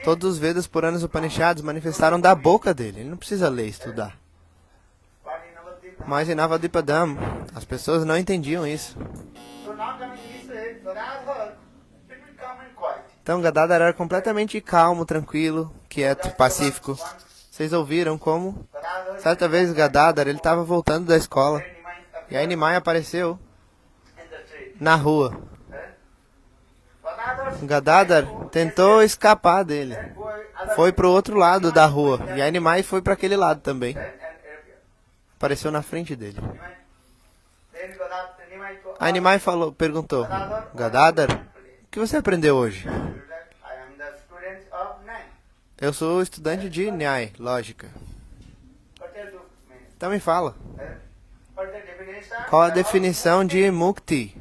Todos os Vedas, Puranas, Upanishads manifestaram da boca dele. Ele não precisa ler e estudar. Mas em Navadvipa, as pessoas não entendiam isso. Então Gadadhara era completamente calmo, tranquilo, quieto, pacífico. Vocês ouviram como, certa vez, Gadadhara, ele estava voltando da escola. E aí Nimai apareceu na rua. Gadadhara tentou escapar dele. Foi para o outro lado da rua. E aí Nimai foi para aquele lado também. apareceu na frente dele. Then Nimai to Aí Nimai perguntou, Gadadhar, o que você aprendeu hoje? I am the student of Nine. Eu sou estudante de Nyai, lógica. What tell you, me? Então me fala, What the definition? qual a definição de Mukti?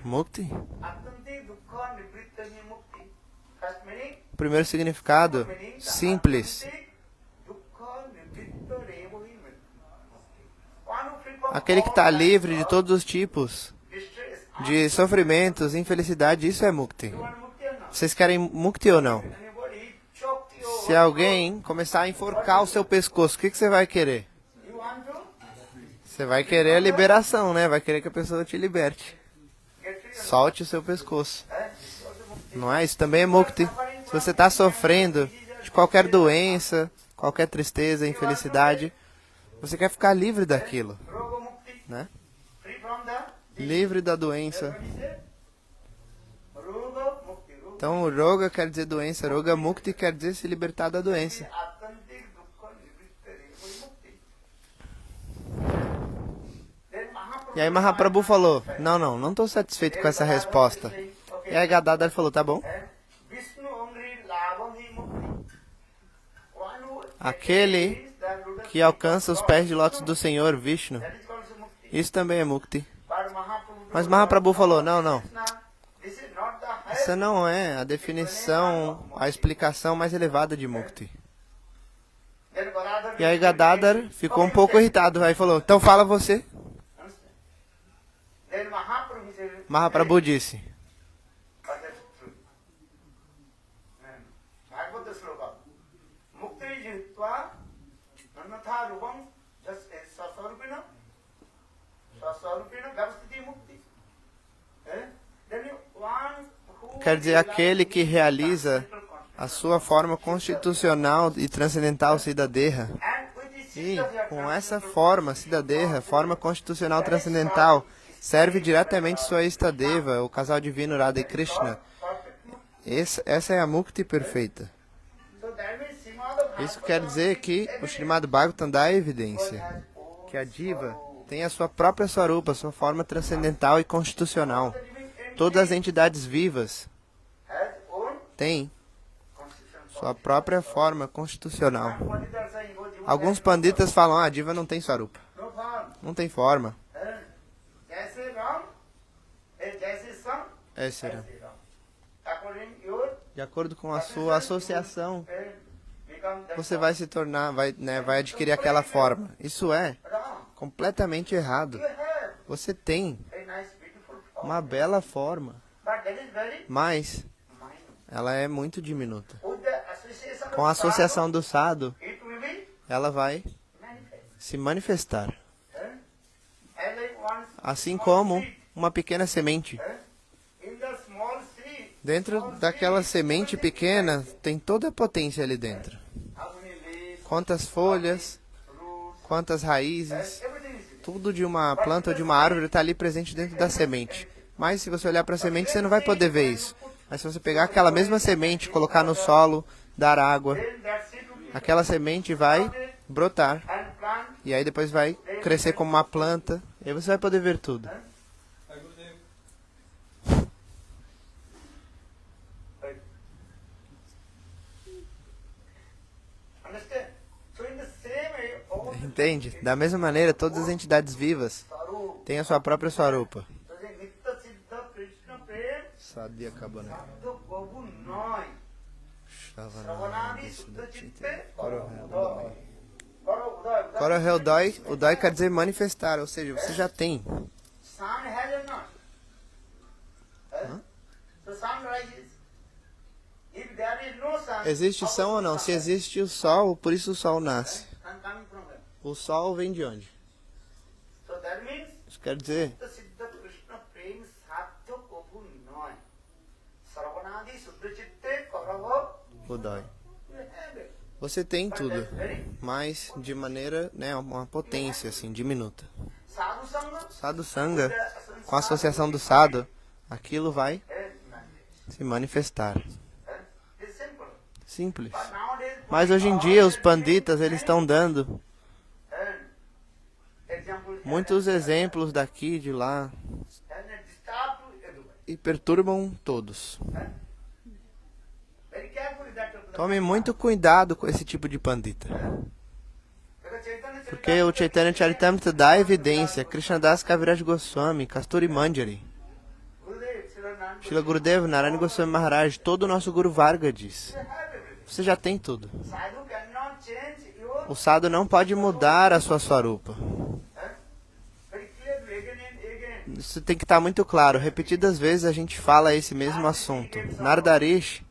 Mukti? Atyantik dukkha nivrittani mukti. First meaning, O primeiro significado, simples. atyantik dukkha nivritta revohi mukti. One who free from Aquele que está livre de todos os tipos distress, de sofrimentos, infelicidade, isso é Mukti. you want mukti or not? Vocês querem Mukti ou não? Anybody choked you Se over, alguém começar a enforcar o seu pescoço, o que você vai querer? you want to Você vai querer a liberação, né? Vai querer que a pessoa te liberte. get free. Solte o seu pescoço. This is also mukti. Não é? Isso também é Mukti. Se você está sofrendo de qualquer doença, qualquer tristeza, infelicidade, você quer ficar livre daquilo, Roga mukti. né? Free from the Livre da doença. what is it? Roga mukti. Roga Então, o Roga quer dizer doença, Roga Mukti quer dizer se libertar da doença. atyantik dukkha nivritta revohi mukti. Then Mahaprabhu E aí Mahaprabhu falou, não estou satisfeito com essa resposta. E aí Gadadhar falou, tá bom. Vishnu Amri Lavami Mukti. One who Aquele is the lotus que alcança os pés de lótus do Senhor, Vishnu, that is called mukti. isso também é Mukti. But Mahaprabhu Mas Mahaprabhu falou, não, this is not the highest. essa não é a definição, a explicação mais elevada de Mukti. Then Gadadhar E aí Gadadhar ficou um pouco irritado, aí falou, então fala você. understand? Then Mahaprabhu said, Mahaprabhu disse, but that's true. Bhagavata sloka. Mukti jitva nanatha rupam just as sasarupina. Sasarupina vyavastiti mukti. Then you one who quer dizer aquele que realiza a sua forma constitucional e transcendental Siddhadeha. and with this E system you are com essa forma Siddhadeha, forma constitucional transcendental, serve diretamente sua Istadeva, o casal divino Radha e Krishna. perfect. Essa é a Mukti perfeita. So that means Srimad Isso quer dizer que o Srimad Bhagavatam dá a evidência que a diva tem a sua própria Swarupa, sua forma transcendental e constitucional. Todas as entidades vivas has own têm constitution. sua própria forma constitucional. Pandita are saying, oh, Jiva Alguns has panditas falam, a diva não tem Swarupa, no form. não tem forma. Jaise Ram, Jaise Sam, Esse era. Jaise Ram. According your De acordo com a sua associação, become the você vai se tornar, vai adquirir aquela forma. Isso é Ram. completamente errado. You have Você tem a nice, beautiful form, uma bela forma, but that is very mas minor. ela é muito diminuta. With the association Com a of sadhu, associação do sado, it will be ela vai manifest. se manifestar. As like one Assim small como seed, uma pequena semente. in the small seed, Dentro daquela semente pequena, tem toda a potência ali dentro. how many leaves, Quantas folhas, roots, quantas raízes, everything is there. tudo de uma planta ou de uma árvore está ali presente dentro da semente. Mas se você olhar para a semente, você não vai poder ver isso. Mas se você pegar aquela mesma semente, colocar no solo, dar água, Then that seed will be aquela semente vai brotar. and plant. E aí depois vai crescer como uma planta. E aí você vai poder ver tudo. Right. Understand? So in the same way, all Entende? Da mesma maneira, todas as entidades vivas Saru, têm a sua própria Swarupa. so the Nitya Siddha Krishna Prem, Sadia Kabana. Sabdo Babu Noi, Sravanadi Suddha Chitte, Karo Uday. Kora Udai, Udai quer dizer manifestar, ou seja, você já tem. Sun has or not? The sun rises. If there is no sun, Existe som ou não? Se existe o sol, por isso o sol nasce. sun coming from where? O sol vem de onde? So that means Isso quer dizer, the Siddha Krishna Prem Sadhya Babu Noi, Sravanadi Suddha Chitte, Karo Udai. you have it. Você tem But tudo, that's very mas de maneira, né, uma potência assim, diminuta. Sadhu Sangha, Sadhu Sangha, com a associação do sado, aquilo vai se manifestar. It's simple. Simples. But nowadays, Mas hoje em dia os panditas eles estão dando examples muitos exemplos daqui e de lá and it disturb to everybody. e perturbam todos. Very carefully that Tome muito cuidado com esse tipo de pandita. because Chaitanya Porque o Chaitanya Charitamrita dá evidência. Krishnadas Kaviraj Goswami, Kasturi Manjari, Gurudev, Siranand, Srila Gurudev, Narayana Goswami Maharaj, todo o nosso Guru Varga diz. they have everything. Você já tem tudo. Sadhu cannot change your O sadhu não pode mudar a sua swarupa. very clearly again and again. Isso tem que estar muito claro. Repetidas vezes a gente fala esse mesmo assunto. Nardarish,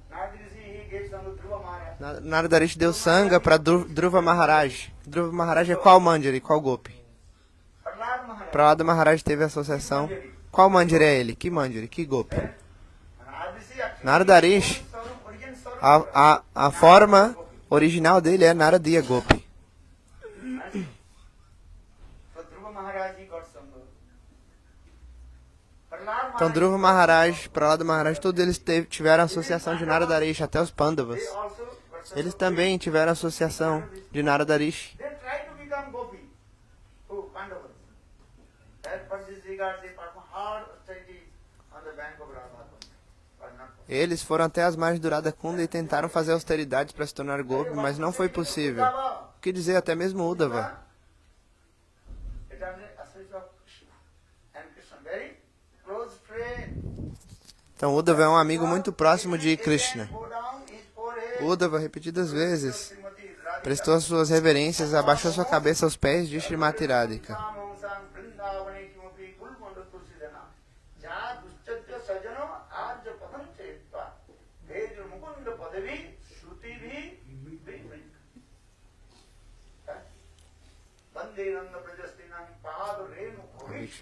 Nowadays he gave some to Dhruva Maharaj. Nardarish deu sanga para Dhruva Maharaj. Dhruva Maharaj é qual Manjari? Qual Gopi? Prahlad Maharaj. Prahlada Maharaj teve associação. Qual Manjari é ele? Que Manjari? Que Gopi? Nowadays actually Nardarish, Swarup, origin Swarup. a forma original dele é Naradiya Gopi. So Dhruva Maharaj he got some. Prahlad Então Maharaj, Dhruva Maharaj, Prahlada Maharaj, todos eles tiveram associação de Naradarish, até os Pandavas. they also got some. Eles também tiveram associação de Naradarish. They try to become Gopi. Oh, Pandavas. But this regard they perform hard austerity on the bank of Radha. But not possible. Eles foram até as margens do Radhakunda e tentaram fazer austeridades para se tornar Gopi, mas não foi possível. O que dizer, até mesmo Uddhava. It was a associate of Krishna. And Krishna, very close friend. Então Uddhava é um amigo muito próximo de Krishna. Go down his forehead. Uddhava, repetidas vezes, Srimati Radhika. prestou suas reverências, abaixou sua cabeça aos pés de Srimati Radhika. Samamsam Vrindavane kimapi Gulmanda Tulsidana. Ja duschatya sajano arja padam chetva. Vejra mukunda padavi shruti bhi vivrik. Bande nanda prajastinam pahadu renu bhavish.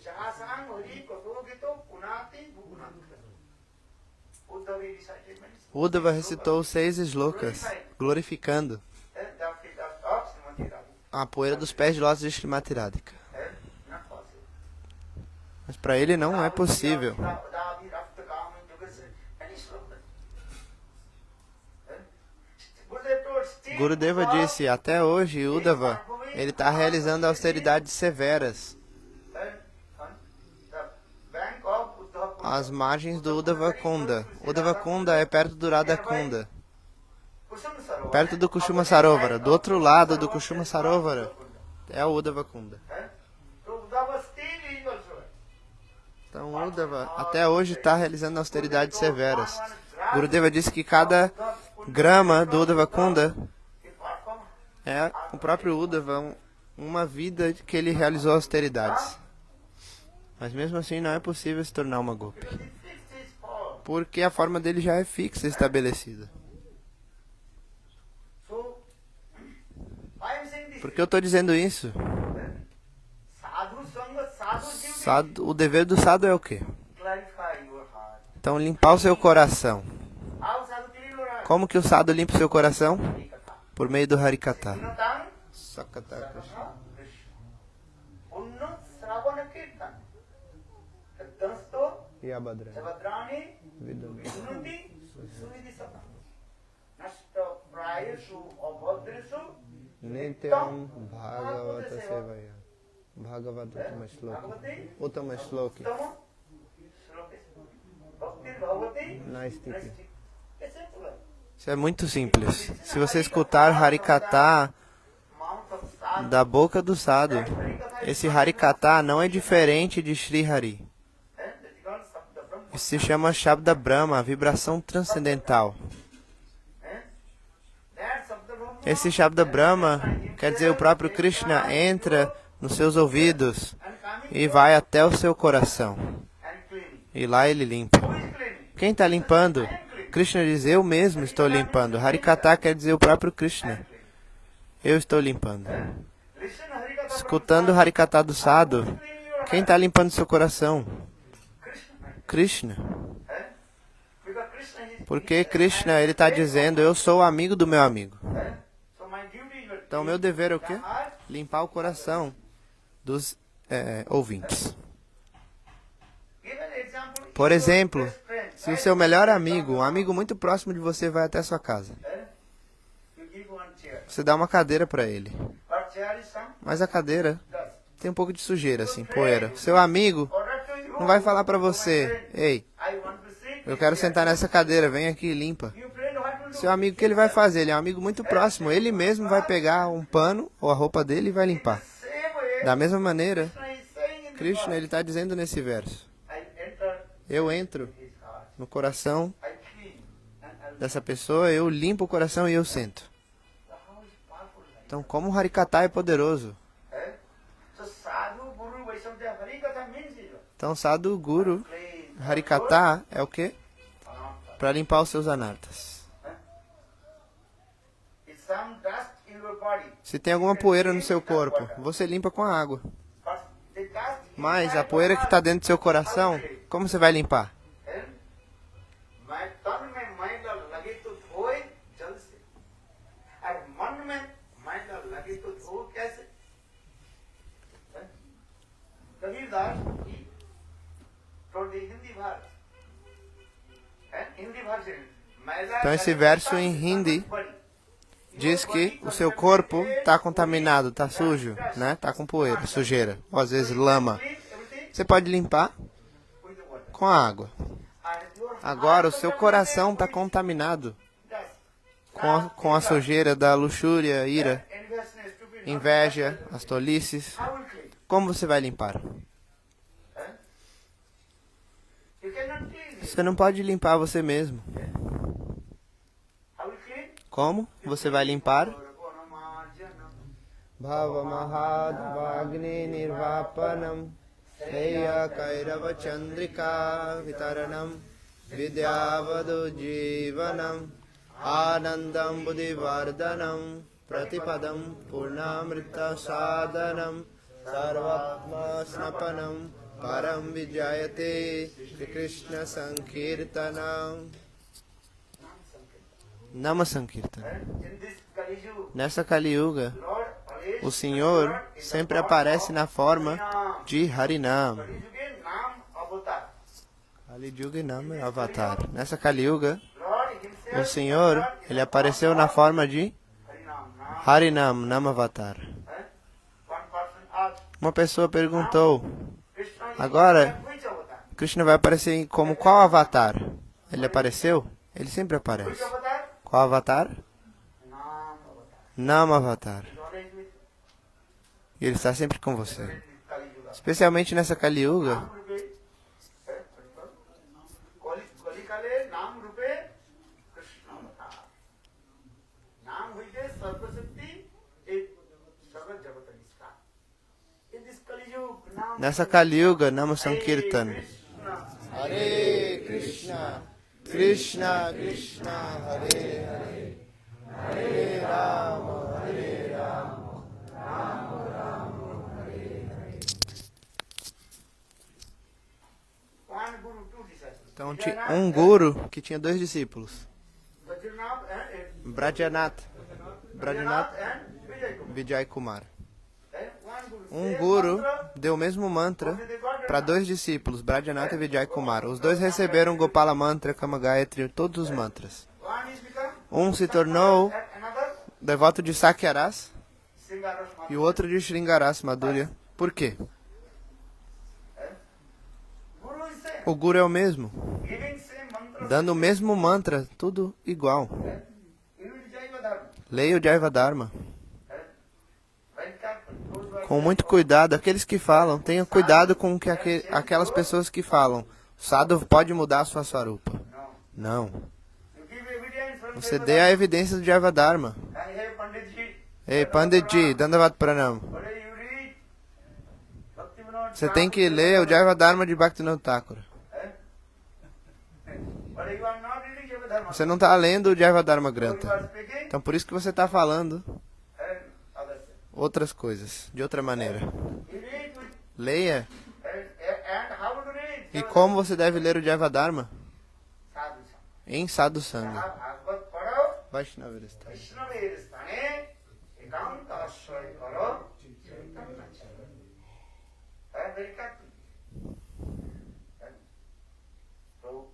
Jahasang hari katogito punati bhugunat. Uddhavi recited many. Uddhava recitou 6 slokas, glorificando The feet of Srimati Radhika. a poeira dos pés de lótus de Srimati Radhika. Not possible. Mas para ele não é possível. Gurudeva disse, até hoje Uddhava, ele está realizando austeridades severas às margens do Uddhava Kunda. Uddhava Kunda é perto do Radha Kunda, perto do Kushuma Sarovara. Do outro lado do Kushuma Sarovara é o Uddhava Kunda. Então Uddhava até hoje está realizando austeridades severas. Gurudeva disse que cada grama do Uddhava Kunda é o próprio Uddhava, uma vida que ele realizou austeridades. Mas mesmo assim não é possível se tornar uma Gopi, porque a forma dele já é fixa, estabelecida. Por que eu estou dizendo isso? O dever do sadhu é o quê? Então limpar o seu coração. Como que o sadhu limpa o seu coração? Por meio do Harikatha. Sakata Krishna. E Abhadra. Nityam Bhagavata Sevaya. Bhagavata Uttama Shloki. Uttama Shloki. Naistiti. Isso é muito simples. Se você escutar Harikatha da boca do sadhu, esse Harikatha não é diferente de Sri Hari. Isso se chama Shabda Brahma, a vibração transcendental. Esse Shabda Brahma, quer dizer, o próprio Krishna entra nos seus ouvidos e vai até o seu coração. E lá ele limpa. Quem está limpando? Krishna diz, eu mesmo estou limpando. Harikatha quer dizer o próprio Krishna. Eu estou limpando. Escutando o Harikatha do sadhu, quem está limpando seu coração? Krishna. Porque Krishna, ele está dizendo, eu sou amigo do meu amigo. Então, meu dever é o quê? Limpar o coração dos ouvintes. Por exemplo, Se o seu melhor amigo, um amigo muito próximo de você, vai até a sua casa, You give one chair. você dá uma cadeira para ele. But chair is some Mas a cadeira dust. tem um pouco de sujeira, assim, poeira. Seu amigo Order to you. não vai falar para você: ei, I want to sit. eu quero sentar nessa cadeira, vem aqui e limpa. You friend what will do? Seu amigo, o que ele vai fazer? Ele é um amigo muito próximo. Ele mesmo vai pegar um pano ou a roupa dele e vai limpar. Same way. Da mesma maneira, Krishna is saying in the Krishna verse, ele está dizendo nesse verso: I enter eu entro his heart. no coração I clean and I'll dessa pessoa, eu limpo o coração e eu sento. How is powerful like Então, como o Harikata é poderoso. that? So sadhu, guru, Vaishnava, Harikatha means it. Então, Sadhu, Guru, Clean. Harikata é o quê? Ananta. Para limpar os seus anartas. If some dust in your body, Se tem alguma poeira no seu corpo, você limpa com a água. but the dust Mas inside a poeira que está dentro do seu coração, como você vai limpar? मैं तन में मैला लगे तो धोए जल से और मन में मैला लगे तो धो कैसे हैं? कबीरदास ही told the Hindi verse Hindi version मैला Então, esse लगे verso तो em तन hindi बड़ी. diz que o seu corpo está contaminado, está sujo, né? Está com poeira, sujeira, ou às vezes lama. Clean everything Você pode limpar with the water. com a água. And your Agora, o heart seu contaminated coração está with contaminado dust. com a sujeira da luxúria, ira, Enviousness, stupid, inveja, as tolices. how will clean? Como você vai limpar? You cannot clean it. Você não pode limpar você mesmo. How will clean? Como você vai limpar? Bhava Mahadvagni Nirvapanam Seya Kairava Chandrika Vitaranam Vidyavadu Jivanam Anandam Buddhivardhanam Pratipadam Purnamrita Sadhanam Sarvatma Snapanam Param Vijayate Shri Krishna Sankirtanam Nama Sankirtanam. In this Kali Yuga, Nessa Kali Yuga, Lord always o Senhor sempre aparece na forma de Harinam. Kali Yuga Nam Avatar. Kali Yuga Nam Avatar. Nessa Kali Yuga, Lord himself o Senhor, ele apareceu na forma de Harinam Nam. Harinam Nam Avatar. One person asked, Uma pessoa perguntou: Krishna is agora, which avatar? Krishna vai aparecer como qual avatar? Ele apareceu? Ele sempre Which aparece. avatar? Qual avatar? Nam Avatar. Nam Avatar. He's always with E ele está sempre com você. Kali Yuga. Especialmente nessa Kali Yuga, Nam Rupe, Kali Kale Nam Rupe Krishna Avatar. Nam Huite Sarva Shakti is Sarva Jagata Nishka. In this Kali Yuga, Nam nessa Kali Yuga, Nama Sankirtan. Krishna. Hare Krishna, Krishna Krishna, Hare Hare, Hare Rama, Hare Rama, Rama Rama, Hare Hare. One Guru, two disciples. Então tinha um guru que tinha dois discípulos, Bajranath and Brajanath, Bajranath and Vijay Kumar. Vijay Kumar. One Guru. Um Same guru mantra, deu o mesmo mantra only they got para dois discípulos, Brajanath e Vijay Kumar. Os dois receberam Gopala Mantra, Kama Gayatri, todos os mantras. one is become Um se tornou and another devoto de Sakyaras Singaras e o outro de Shringaras Madhurya. Por quê? Guru is same. O guru é o mesmo, Giving same mantra. dando o mesmo mantra, tudo igual. You will Jaiva Dharma. Leia o Jaiva Dharma Very careful. Those who are com muito cuidado. Aqueles que falam, tenha cuidado com que aquelas pessoas que falam. O sadhu pode mudar a sua swarupa. No. Não. You give evidence from Você Jaiva dê a Dharma. evidência do Jaiva Dharma. And hey Panditji. Ei, Panditji, Dandavat Pranam. What do you read? Bhaktivinoda Você tem que Thakur. ler o Jaiva Dharma de Bhaktivinoda Thakura. But you are not reading Jaiva Dharma. Você não está lendo o Jaiva Dharma So you are Grantha. speaking Então por isso que você está falando and others. outras coisas, de outra maneira. You read with Leia. and how to read? E como você deve ler o Jaiva Dharma? Sadhu Em Sadhu Sangha. Bhagavad Padao. Vaishnavista. वैष्णवेर स्थाने एकांत आश्रय करो चैतन्य चरण। Very careful. So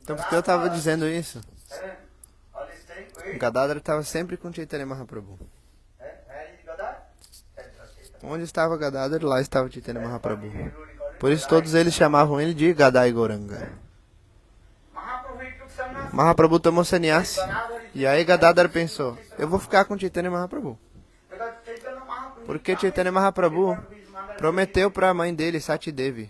Então por que eu estava dizendo isso? Always staying with Gadadhar estava sempre com Chaitanya Mahaprabhu. where is Gadar? That's Chaitanya. Onde estava Gadadhar, lá estava Chaitanya Mahaprabhu. Everybody call it Por isso Gadar. todos eles chamavam ele de Gadai Gauranga. Mahaprabhu he took sannyas. Mahaprabhu tomou sannyas. Gadadhar is- E aí Gadadhar pensou, eu vou ficar com Chaitanya Mahaprabhu. Because Chaitanya Mahaprabhu Porque Chaitanya Mahaprabhu prometeu para a mãe dele, Sati Devi,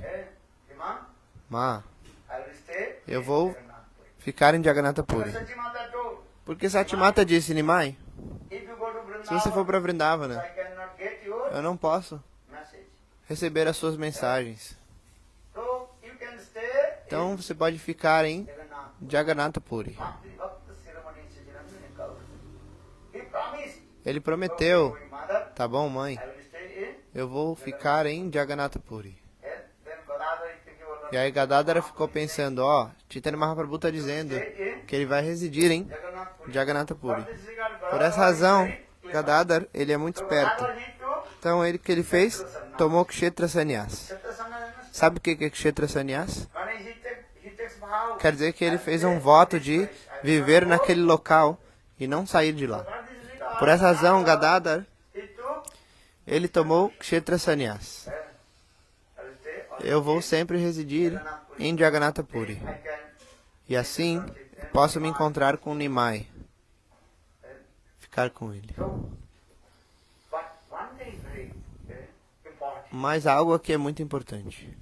Ma, I will stay eu vou in Jagannath Puri. ficar em Jagannatha Puri. Satimata told, Porque Satimata disse, Nimai, if you go to se você for Vrindavan, para I Vrindavana, cannot get your eu não posso message. receber as suas mensagens. So you can stay Então você pode ficar em in Jagannath. Jagannatha Puri. Bhakti Bhakta Siromani Sachidananda Kaur. He promised, Ele okay, prometeu, going, mother, tá bom, mãe? I will stay in. Eu vou ficar em Jagannatha Puri. And then Gadadhar is thinking about E aí Gadadhara ficou pensando, ó, Chaitanya Mahaprabhu está dizendo que ele vai residir em Jagannath Puri. Jagannatha Puri. For this regard, Por essa Gadadhar is razão, very clever. Gadadhar, ele é muito So esperto. Gadadhar, he took Então ele que ele fez, tomou Kshetra Sannyas. Satasana. Sabe o que é Kshetra Sannyas? When he takes vow. Quer dizer que ele fez um voto de viver naquele local e não sair de lá. For this regard, Por essa razão, Gadadhar, he took, ele tomou Kshetra Sannyas. I will stay on Eu vou sempre residir em Jagannatha Puri. I can E assim, posso me encontrar com Nimai. Ficar com ele. so. But one thing is very important. Mas algo aqui é muito importante.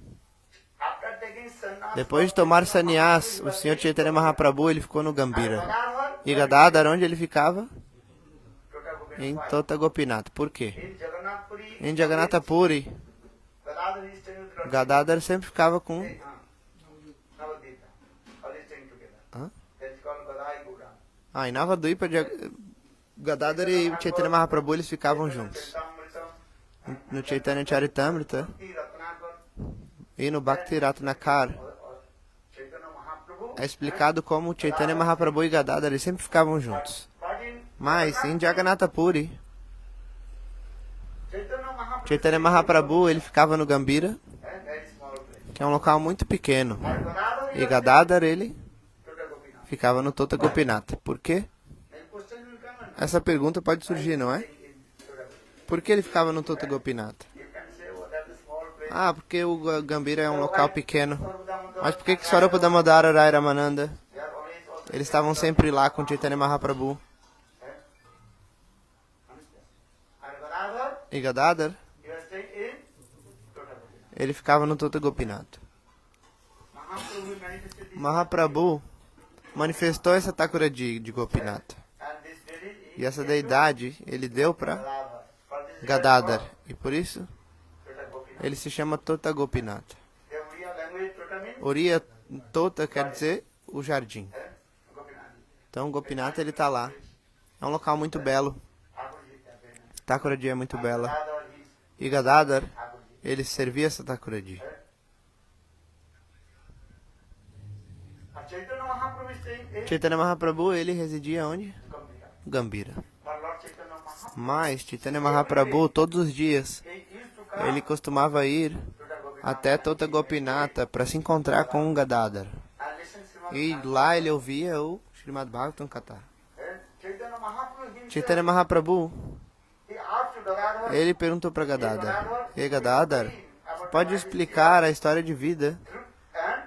After taking sannyas, Depois de tomar sannyas, o Sr. Chaitanya Mahaprabhu ele ficou no Gambira. Gadadhar, E Gadadhar, onde ele ficava? Tota Gopinath. Em Tota Gopinath. Por quê? In Jagannath Puri, Em Jagannatha Puri, Gadadhar is staying with Lord Gadadhar sempre ficava com Navadvip. Always staying together. Hã? That's called Gadai Gauranga. Em Navadvipa, Gadadhar e o Chaitanya Mahaprabhu eles ficavam juntos. No Chaitanya Charitamrita e no Bhakti Ratnakar Chaitanya Mahaprabhu. é explicado como Chaitanya Mahaprabhu e Gadadhar eles sempre ficavam juntos. But in Mas em Jagannatha Puri, Chaitanya Mahaprabhu, Chaitanya Mahaprabhu ele ficava no Gambira, very small place. que é um local muito pequeno. And Gadadhar E is Gadadhar ele Tota Gopinath. ficava no Tota Gopinath. Por quê? Then question will come and Essa pergunta pode surgir, não é? in Tota Gopinath. Por que ele ficava no Tota Gopinath? You can say, oh, that's a small place. Ah, porque o Gambira é um local pequeno. Sarvadamodara, Mas por que Swarupa Damodara Rai Ramananda, they are always also eles estavam sempre lá com Chaitanya Mahaprabhu? and Gadadhar, E Gadadhar, you are staying in Tota Gopinath. ele ficava no Tota Gopinath. Mahaprabhu manifested this Mahaprabhu manifestou essa Thakura de Gopinath. and this very E essa deidade ele deu para Gadadhar. For this Gadadhar. E por isso Tota Gopinath. ele se chama Tota Gopinath. The Oriya language Tota means Oriya Tota quer dizer o jardim. Gopinath. Então Gopinath ele tá lá. É um local muito belo. Thakurji is there. Thakuraji é muito bela. Gadadhar is E Gadadhar, Thakurji. ele servia essa Thakuraji. And Chaitanya Mahaprabhu is staying in Chaitanya Mahaprabhu, ele residia onde? Gambhira. Gambira. But Lord Chaitanya Mahaprabhu, Mas Chaitanya Mahaprabhu, todos os dias, he used to come ele costumava ir Tota Gopinath até Tota Gopinatha para se encontrar com o Gadadhar. and listen Srimad E lá ele ouvia o Srimad Bhagavatam Katha. Chaitanya Mahaprabhu himself, Chaitanya Mahaprabhu, he asked Gadadhar, ele perguntou para Gadadhar: E Gadadhar, pode explicar a história de vida and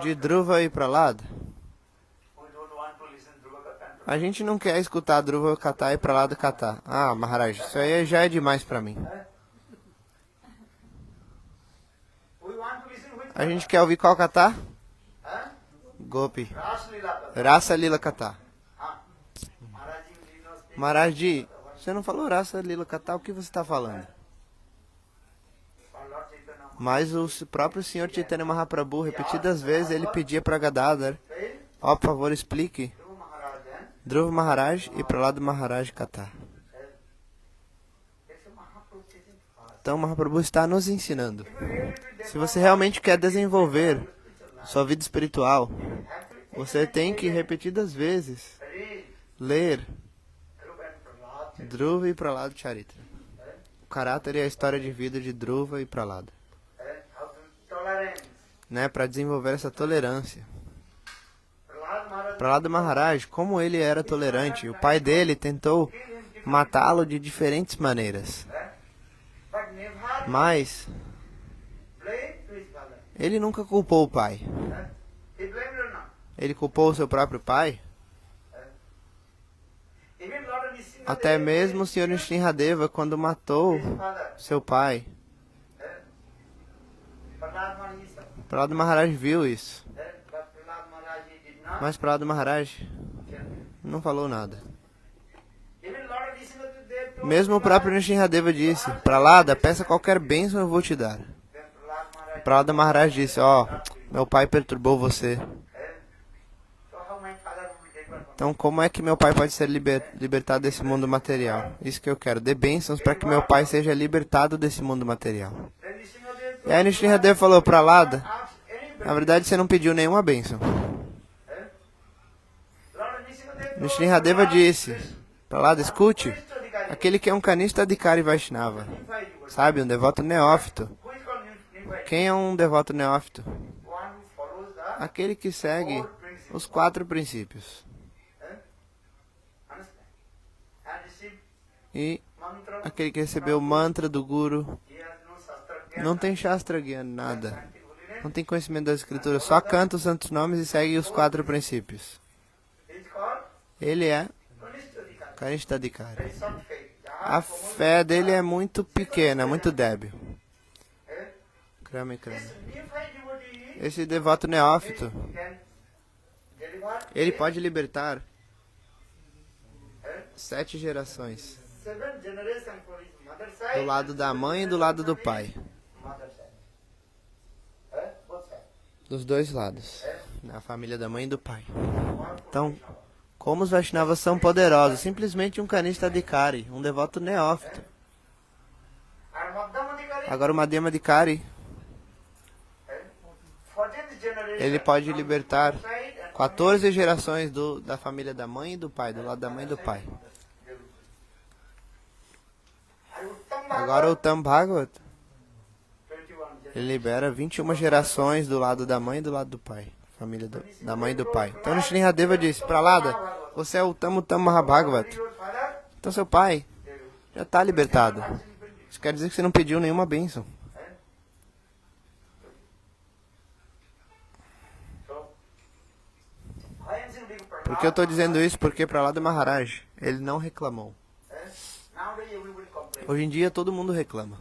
de Dhruva e Prahlad? we don't want to listen to Bhagavatam. A gente não quer escutar Dhruva Katha e Prahlad Katha. Ah, Maharaj, isso aí já é demais para mim. We want to listen with A gente quer ouvir qual Katha? huh? Gopi. Ras Leela Katha. Rasa Lila Katha. Ah. Maharaj ji knows the Maharaj, você não falou Rasa Lila Katha, o que você está falando? Lord Chaitanya Mas o próprio Senhor Chaitanya Mahaprabhu, repetidas vezes, ele pedia para Gadadhar: Mahaprabhu, ó, por favor, explique Dhruva Maharaj and Dhruva Maharaj e Prahlad Maharaj Katha. it's a Mahaprabhu teaching us. Então, Mahaprabhu está nos ensinando. If you really do that, Se você realmente quer desenvolver sua vida espiritual, you have to você tem que repetidas vezes read ler Dhruva and Prahlad. Dhruva e Prahlad Charitra. O caráter e a história de vida de Dhruva e Prahlad, And how to tolerance. né, para desenvolver essa tolerância. Prahlada Maharaj, como ele era tolerante, o pai dele tentou matá-lo de diferentes maneiras. Mas ele nunca culpou o pai. Ele culpou o seu próprio pai? Até mesmo o Sr. Nrsimhadeva, quando matou seu pai, Prahlada Maharaj viu isso. Mas Prahlada Maharaj não falou nada. Mesmo o próprio Nrsimhadeva disse: Prahlada, peça qualquer bênção, eu vou te dar. Prahlada Maharaj disse: meu pai perturbou você. Então como é que meu pai pode ser libertado desse mundo material? Isso que eu quero, dê bênçãos para que meu pai seja libertado desse mundo material. E aí Nrsimhadeva falou: Prahlada, na verdade você não pediu nenhuma bênção. Nrsimhadeva disse: Prahlada, escute, aquele que é um Kanishta Adhikari Vaishnava, sabe, um devoto neófito. Quem é um devoto neófito? Aquele que segue os 4 princípios. E aquele que recebeu o mantra do Guru, não tem Shastra guiando nada, não tem conhecimento das escrituras, só canta os santos nomes e segue os 4 princípios. Ele é Kanishta Adhikari. A fé dele é muito pequena, muito débil. Esse devoto neófito, ele pode libertar 7 gerações, do lado da mãe e do lado do pai. Dos 2 lados, na família da mãe e do pai. Então, como os Vaishnavas são poderosos, simplesmente um Kanishta Adhikari, um devoto neófito. Agora o Madhyama Adhikari, ele pode libertar 14 gerações da família da mãe e do pai, do lado da mãe e do pai. Agora o Uttam Bhagavat, ele libera 21 gerações do lado da mãe e do lado do pai, família da mãe e do pai. Então Nrsimhadeva disse: Prahlada, você é o Uttam Mahabhagavat. Então seu pai já está libertado. Isso quer dizer que você não pediu nenhuma bênção. Por que eu estou dizendo isso? Porque Prahlada Maharaj, ele não reclamou. Hoje em dia todo mundo reclama.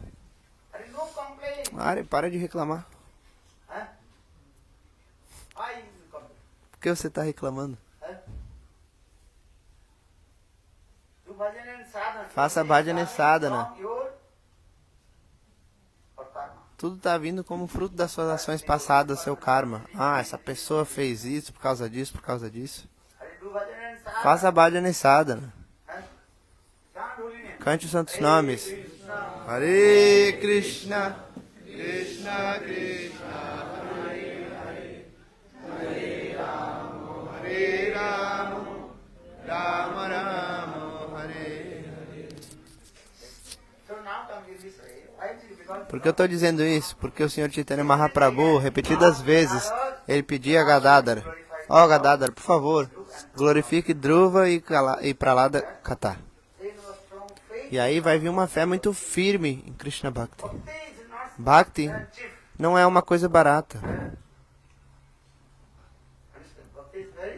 Para de reclamar. Por que você está reclamando? Faça bhajana e sadhana. Tudo está vindo como fruto das suas ações passadas, seu karma. Essa pessoa fez isso por causa disso, por causa disso. Faça bhajana e sadhana. Cante os santos nomes. Hare Krishna, Krishna Krishna, Hare Hare, Hare Rama, Hare Rama, Rama Rama, Hare Hare. Por que eu estou dizendo isso? Porque o Sr. Chaitanya Mahaprabhu, repetidas vezes, ele pedia a Gadadhara: Gadadhara, por favor, glorifique Dhruva e Prahlada Kata. E aí vai vir uma fé muito firme em Krishna Bhakti. Bhakti não é uma coisa barata.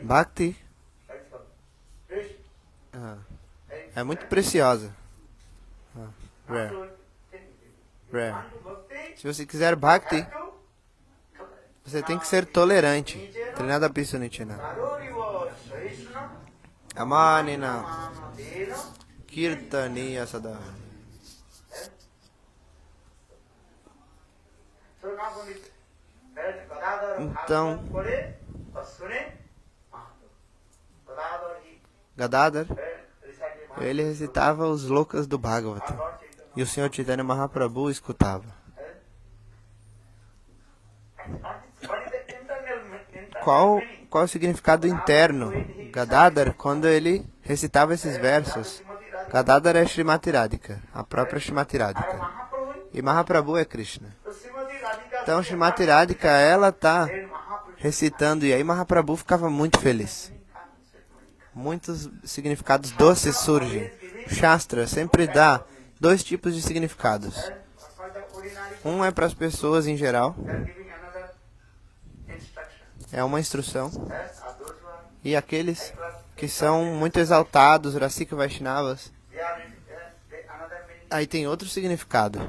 Bhakti é muito preciosa. Rare. Se você quiser Bhakti, você tem que ser tolerante. Trinada Pisunichana. Amanina Kirtaniya Sada. Então, Gadadhar, ele recitava os lokas do Bhagavata. E o Sr. Chaitanya Mahaprabhu escutava. Qual o significado interno? Gadadhar, quando ele recitava esses versos, Gadadhar é Srimati Radhika, a própria Srimati Radhika. E Mahaprabhu é Krishna. Então Srimati Radhika, ela está recitando, e aí Mahaprabhu ficava muito feliz. muitos significados doces surgem. O Shastra sempre dá 2 tipos de significados. Um é para as pessoas em geral, é uma instrução. E aqueles que são muito exaltados, Rasika Vaishnavas, aí tem outro significado.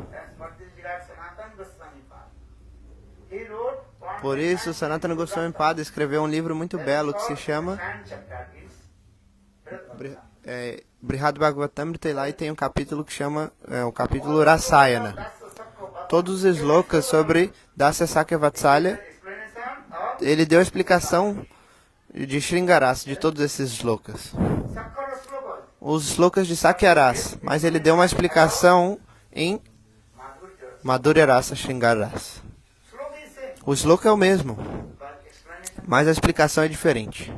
Por isso, Sanatana Goswami Pada escreveu um livro muito belo que se chama Brihad Bhagavatamrita, e lá tem um capítulo que chama o capítulo Rasayana. Todos os slokas sobre Dasya Sakya Vatsalya, ele deu a explicação de Shringarasa, de todos esses slokas. Os slokas de Sakyarasa, mas ele deu uma explicação em Madhurya Rasa Shringarasa. O sloka é o mesmo, mas a explicação é diferente.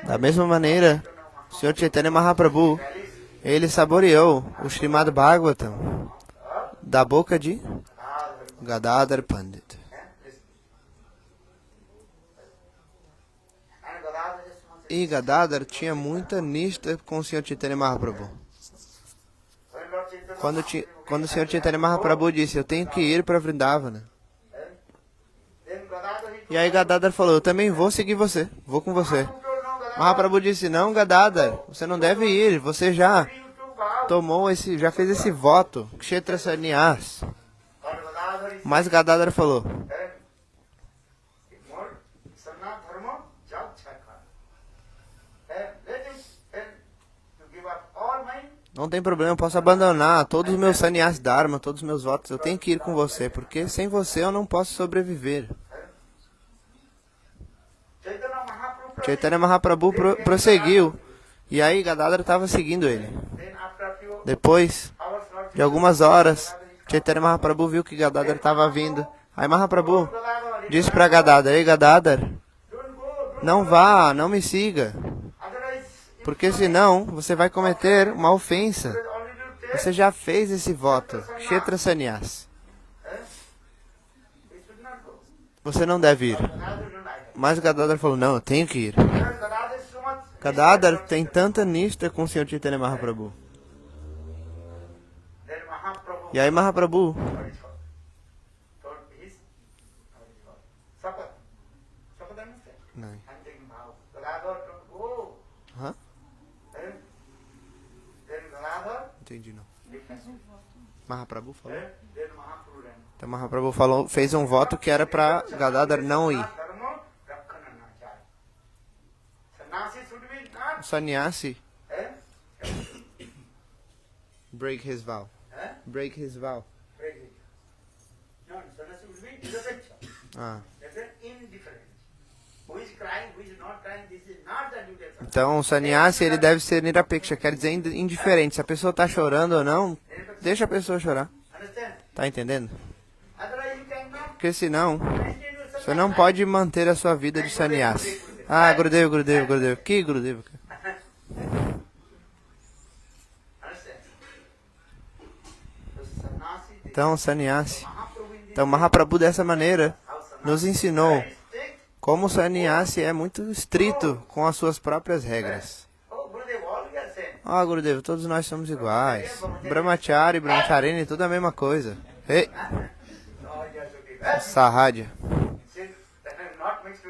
Da mesma maneira, o Sr. Chaitanya Mahaprabhu, ele saboreou o Srimad Bhagavatam da boca de Gadadhar Pandit. E Gadadhar tinha muita nishta com o Sr. Chaitanya Mahaprabhu. Quando o Sr. Chaitanya Mahaprabhu disse, eu tenho que ir para Vrindavana. E aí Gadadhar falou, eu também vou seguir você, vou com você. Mahaprabhu disse, não Gadadhar, você não deve ir, você já já fez esse voto, Kshetra Sannyas. Mas Gadadhar falou, não tem problema, eu posso abandonar todos os meus sannyas dharma, todos os meus votos, eu tenho que ir com você, porque sem você eu não posso sobreviver. Chaitanya Mahaprabhu prosseguiu, e aí Gadadhar estava seguindo ele. Depois de algumas horas, Chaitanya Mahaprabhu viu que Gadadhar estava vindo. Aí Mahaprabhu disse para Gadadhar, ei Gadadhar, não vá, não me siga, porque senão você vai cometer uma ofensa. Você já fez esse voto, Kshetra Sannyas. Você não deve ir. Mas Gadadhar falou, não, eu tenho que ir. Gadadhar tem tanta nishta com o Sr. Chaitanya Mahaprabhu. E aí Mahaprabhu entendi não. Mahaprabhu falou? Então Mahaprabhu fez um voto que era para Gadadhar não ir. O sannyasi break his vow. Break his vow. Então o sannyasi ele deve ser nirapeksha, quer dizer indiferente. Se a pessoa está chorando ou não, deixa a pessoa chorar. Tá entendendo? Porque senão você não pode manter a sua vida de sannyasi. Ah, Gurudev, Gurudev, Gurudev. Que Gurudev? Então, sannyasi. Então, Mahaprabhu dessa maneira nos ensinou como o sannyasi é muito estrito com as suas próprias regras. Ah, Gurudev, todos nós somos iguais. Brahmachari, Brahmacharini, tudo a mesma coisa. Ei! Sahadya.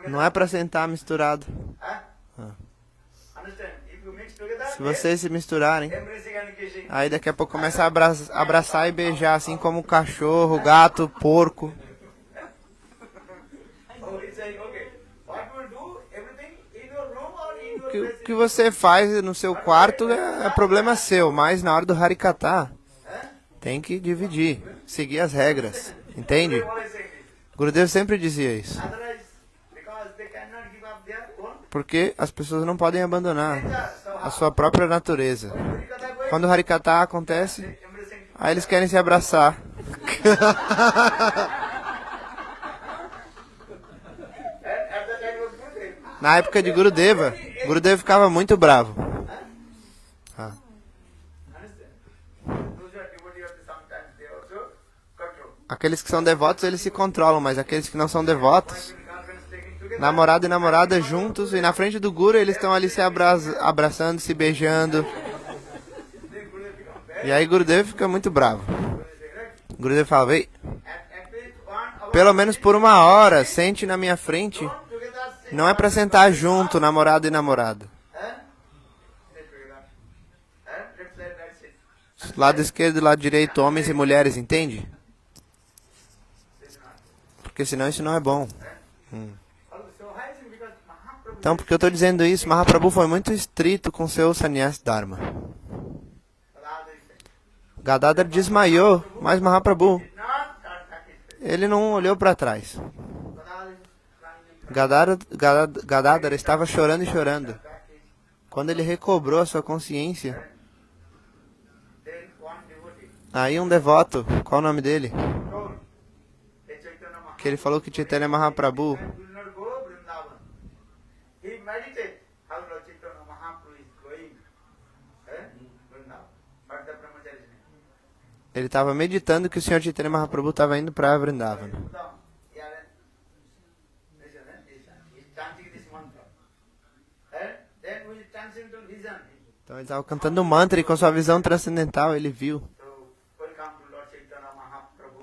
Não é para sentar misturado. Se vocês se misturarem, aí daqui a pouco começa a abraçar e beijar, assim como cachorro, gato, porco. O que você faz no seu quarto é problema seu, mas na hora do Harikatha, tem que dividir, seguir as regras, entende? Gurudev sempre dizia isso. Porque as pessoas não podem abandonar a sua própria natureza. Quando o Harikatha acontece, aí eles querem se abraçar. Na época de Gurudeva, Gurudeva ficava muito bravo. Aqueles que são devotos, eles se controlam, mas aqueles que não são devotos, namorado e namorada juntos, e na frente do Guru eles estão ali se abraçando, se beijando. E aí Gurudev fica muito bravo. Gurudev fala, ei, pelo menos por 1 hora, sente na minha frente. Não é pra sentar junto, namorado e namorada. Lado esquerdo e lado direito, homens e mulheres, entende? Porque senão isso não é bom. Então, porque eu estou dizendo isso, Mahaprabhu foi muito estrito com seu sannyas dharma. Gadadhar desmaiou, mas Mahaprabhu, ele não olhou para trás. Gadadhar estava chorando e chorando. Quando ele recobrou a sua consciência, aí um devoto, qual o nome dele? Que ele falou que Chaitanya Mahaprabhu ele estava meditando que o Senhor Chaitanya Mahaprabhu estava indo para Vrindavan. Então ele estava cantando um mantra e com sua visão transcendental ele viu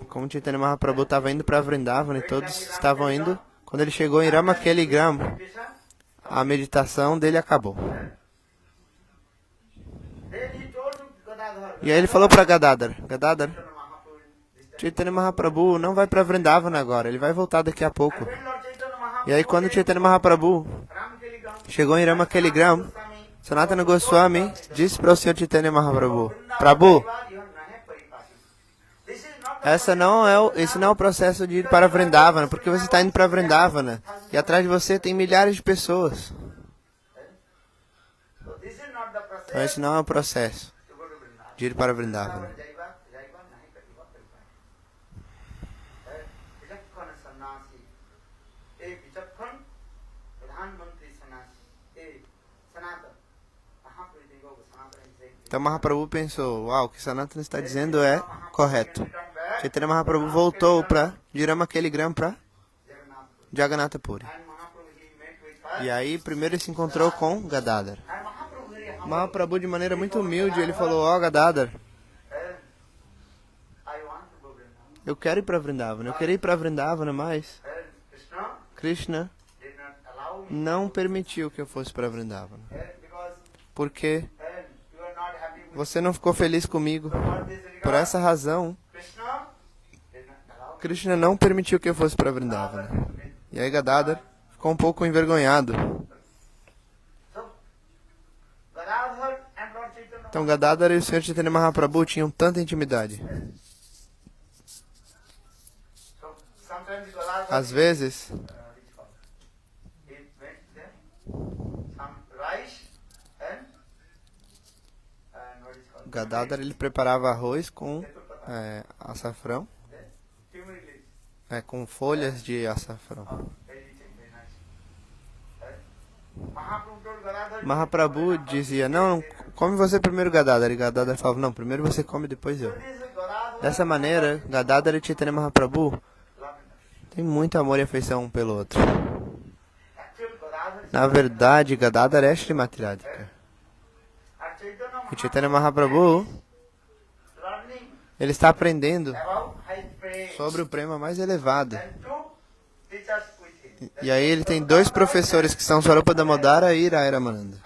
como Chaitanya Mahaprabhu estava indo para Vrindavan e todos estavam indo. Quando ele chegou em Ramakeligram, a meditação dele acabou. E aí ele falou para Gadadhar, Chaitanya Mahaprabhu não vai para Vrindavan agora, ele vai voltar daqui a pouco. E aí quando Chaitanya Mahaprabhu chegou em Ramakeligram, Sanatana Goswami disse para o Senhor Chaitanya Mahaprabhu, Prabhu, esse não é o processo de ir para Vrindavana, porque você está indo para Vrindavana e atrás de você tem milhares de pessoas. Então esse não é o processo de ir para Vrindavana. Então Mahaprabhu pensou, uau, o que Sanatana está dizendo é correto. Chaitanya Mahaprabhu voltou de Ramakeligram para Jagannatha Puri. E aí primeiro ele se encontrou com Gadadhar. Mahaprabhu de maneira muito humilde, ele falou, ó Gadadhar, eu quero ir para Vrindavana, eu queria ir para Vrindavana, mas Krishna não permitiu que eu fosse para Vrindavana. Porque você não ficou feliz comigo. Por essa razão, Krishna não permitiu que eu fosse para Vrindavana. E aí Gadadhar ficou um pouco envergonhado. Então Gadadhar e o Senhor Chaitanya Mahaprabhu tinham tanta intimidade. Às vezes, Gadadhar ele preparava arroz com açafrão, com folhas de açafrão. Mahaprabhu dizia, não, come você primeiro Gadadhar. E Gadadhar falava, não, primeiro você come, depois eu. Dessa maneira, Gadadhar e Chaitanya Mahaprabhu têm muito amor e afeição um pelo outro. Na verdade, Gadadhar é Srimati Radhika. E Chaitanya Mahaprabhu, ele está aprendendo sobre o prema mais elevado. E aí ele tem 2 professores que são Swarupa Damodara e Rairamananda.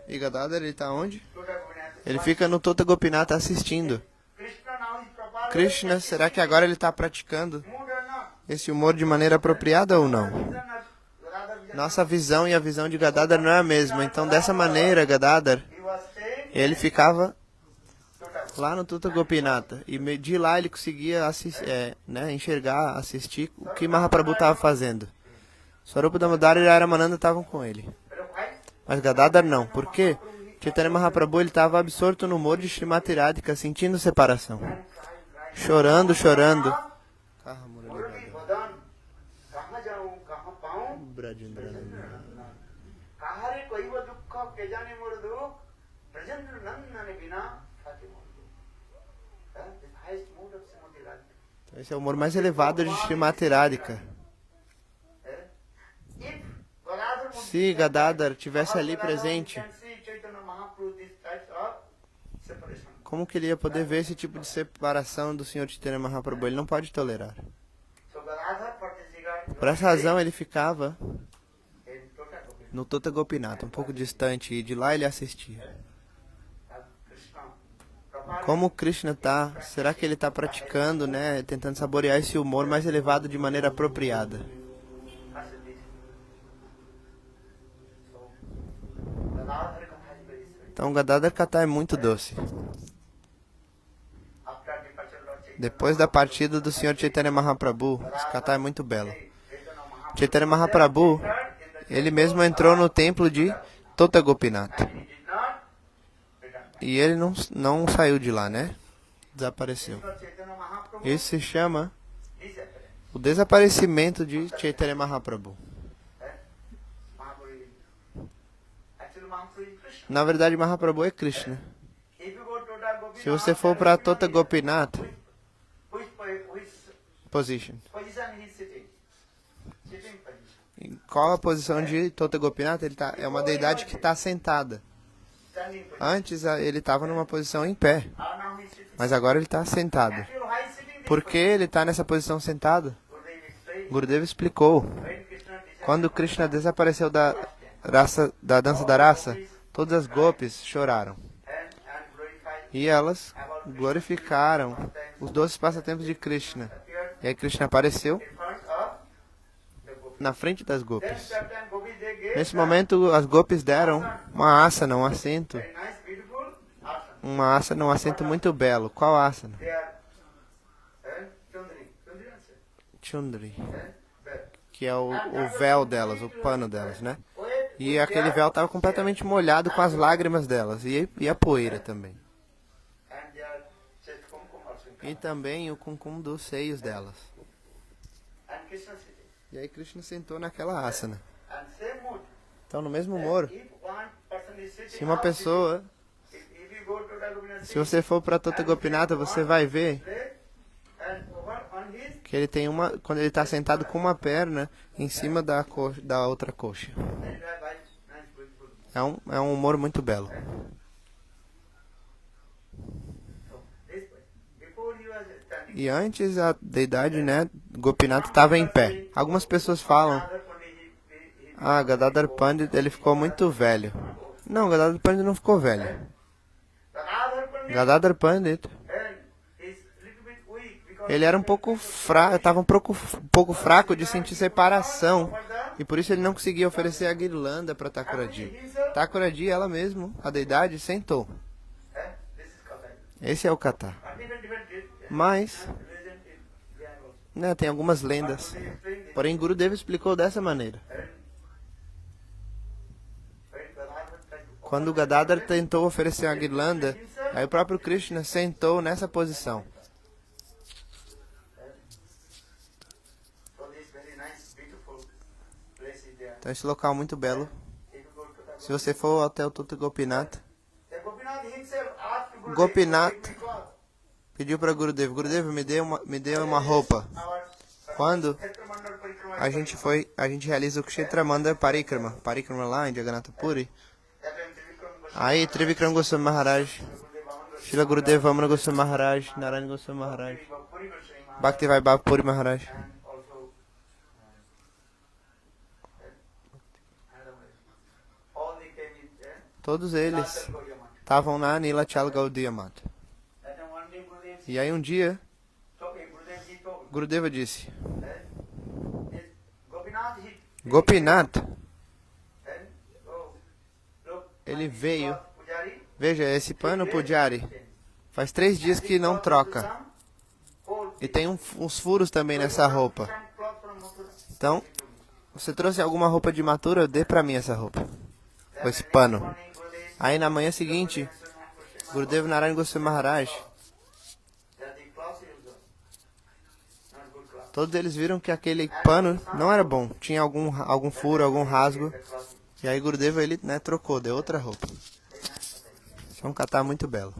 E Gadadhar, ele está onde? Ele fica no Tota Gopinatha assistindo. Krishna, será que agora ele está praticando esse humor de maneira apropriada ou não? Nossa visão e a visão de Gadadhar não é a mesma. Então, dessa maneira, Gadadhar, ele ficava lá no Tota Gopinatha. E de lá ele conseguia enxergar, assistir o que Mahaprabhu estava fazendo. Swarupa Damodara e Rairamananda estavam com ele. Mas Gadadhar não. Por quê? Chaitanya Mahaprabhu estava absorto no humor de Srimati Radhika, sentindo separação. Chorando. Esse é o humor mais elevado de Srimati Radhika. Se Gadadhar tivesse ali presente, como que ele ia poder ver esse tipo de separação do Senhor Chaitanya Mahaprabhu? Ele não pode tolerar. Por essa razão ele ficava no Tota Gopinath, um pouco distante, e de lá ele assistia. Como Krishna tá? Será que ele está praticando, né? Tentando saborear esse humor mais elevado de maneira apropriada? Então o Gadadhar Katha é muito doce. Depois da partida do Senhor Chaitanya Mahaprabhu, esse Katha é muito belo. Chaitanya Mahaprabhu, ele mesmo entrou no templo de Tota Gopinath. E ele não saiu de lá, né? Desapareceu. Isso se chama o desaparecimento de Chaitanya Mahaprabhu. Na verdade, Mahaprabhu é Krishna. Se você for para Tota Gopinath, position. Em qual a posição de Tota Gopinath? É uma deidade que está sentada. Antes ele estava numa posição em pé, mas agora ele está sentado. Por que ele está nessa posição sentado? Gurudeva explicou. Quando Krishna desapareceu da dança da raça, todas as gopis choraram. E elas glorificaram os doces passatempos de Krishna. E aí Krishna apareceu na frente das gopis. Nesse momento, as gopis deram uma asana, um assento. Uma asana, um assento muito belo. Qual asana? Chundri. Que é o véu delas, o pano delas, né? E aquele véu estava completamente molhado com as lágrimas delas. E a poeira também. E também o kumkum dos seios delas. E aí Krishna sentou naquela asana. Então, no mesmo humor, se uma pessoa, se você for para Tota Gopinath, você vai ver que ele tem quando ele está sentado com uma perna em cima da outra coxa. É um humor muito belo. E antes a deidade, né, Gopinath estava em pé. Algumas pessoas falam, Gadadhar Pandit, ele ficou muito velho. Não, Gadadhar Pandit não ficou velho. Gadadhar Pandit, ele era um pouco fraco, estava um pouco fraco de sentir separação. E por isso ele não conseguia oferecer a guirlanda para Thakuradi. Thakuradi, ela mesma, a deidade, sentou. Esse é o Katha. Mas, né, tem algumas lendas. Porém, Gurudeva explicou dessa maneira. Quando o Gadadhar tentou oferecer a guirlanda, aí o próprio Krishna sentou nessa posição. Então esse local muito belo. Se você for até o Tota Gopinath, Gopinath pediu para Gurudeva, Gurudeva, me dê uma roupa. Quando a gente realiza o Kshetra Mandala Parikrama lá em Jagannatha Puri, aí Trivikram Goswami Maharaj, Srila Gurudeva Vamana Goswami Maharaj, Narayana Goswami Maharaj, Bhakti Vaibhav Puri Maharaj, todos eles estavam na Nilachal Gaudiya Mata. E aí um dia, Gurudeva disse, Gopinath, ele veio, veja, esse pano Pujari, faz 3 dias que não troca. E tem uns furos também nessa roupa. Então, você trouxe alguma roupa de Mathura? Dê pra mim essa roupa. Ou esse pano. Aí na manhã seguinte, Gurudeva Narayana Goswami Maharaj, todos eles viram que aquele pano não era bom. Tinha algum furo, algum rasgo. E aí Gurudeva, ele, né, trocou, deu outra roupa. Isso é um Katha muito belo.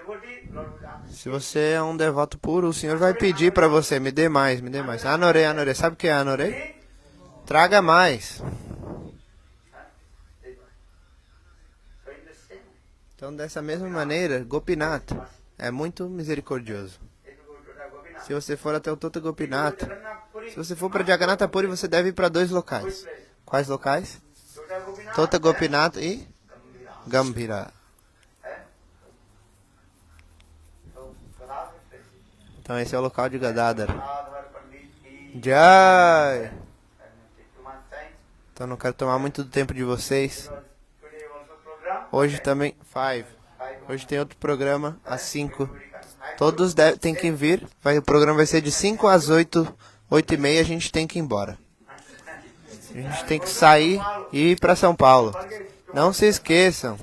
devotee, Lord will ask. Se você é um devoto puro, o Senhor vai pedir para você, me dê mais, me dê mais. Anore, anore. Sabe o que é anore? Traga mais. So in the same way, Então, dessa mesma maneira, Gopinath é muito misericordioso. if you go to the Gopinath, Se você for até o Tota Gopinath, Jagannath Puri, se você for para Jagannatha Puri, você deve ir para 2 locais. Quais locais? Tota Gopinath, Tota Gopinath e Gambhira. So, Gadadhar says, Então, esse é o local de Gadadhar. Gadadhar Pandit ki Jai! and take too much time. Então, não quero tomar muito do tempo de vocês. Because today also program. Hoje também, 5. Five Hoje tem outro programa às 5. everybody can- I Todos têm que vir. O programa vai ser de 5 às 8, 8h30 a gente tem que ir embora. A gente tem que sair e ir para São Paulo. forget Não se esqueçam.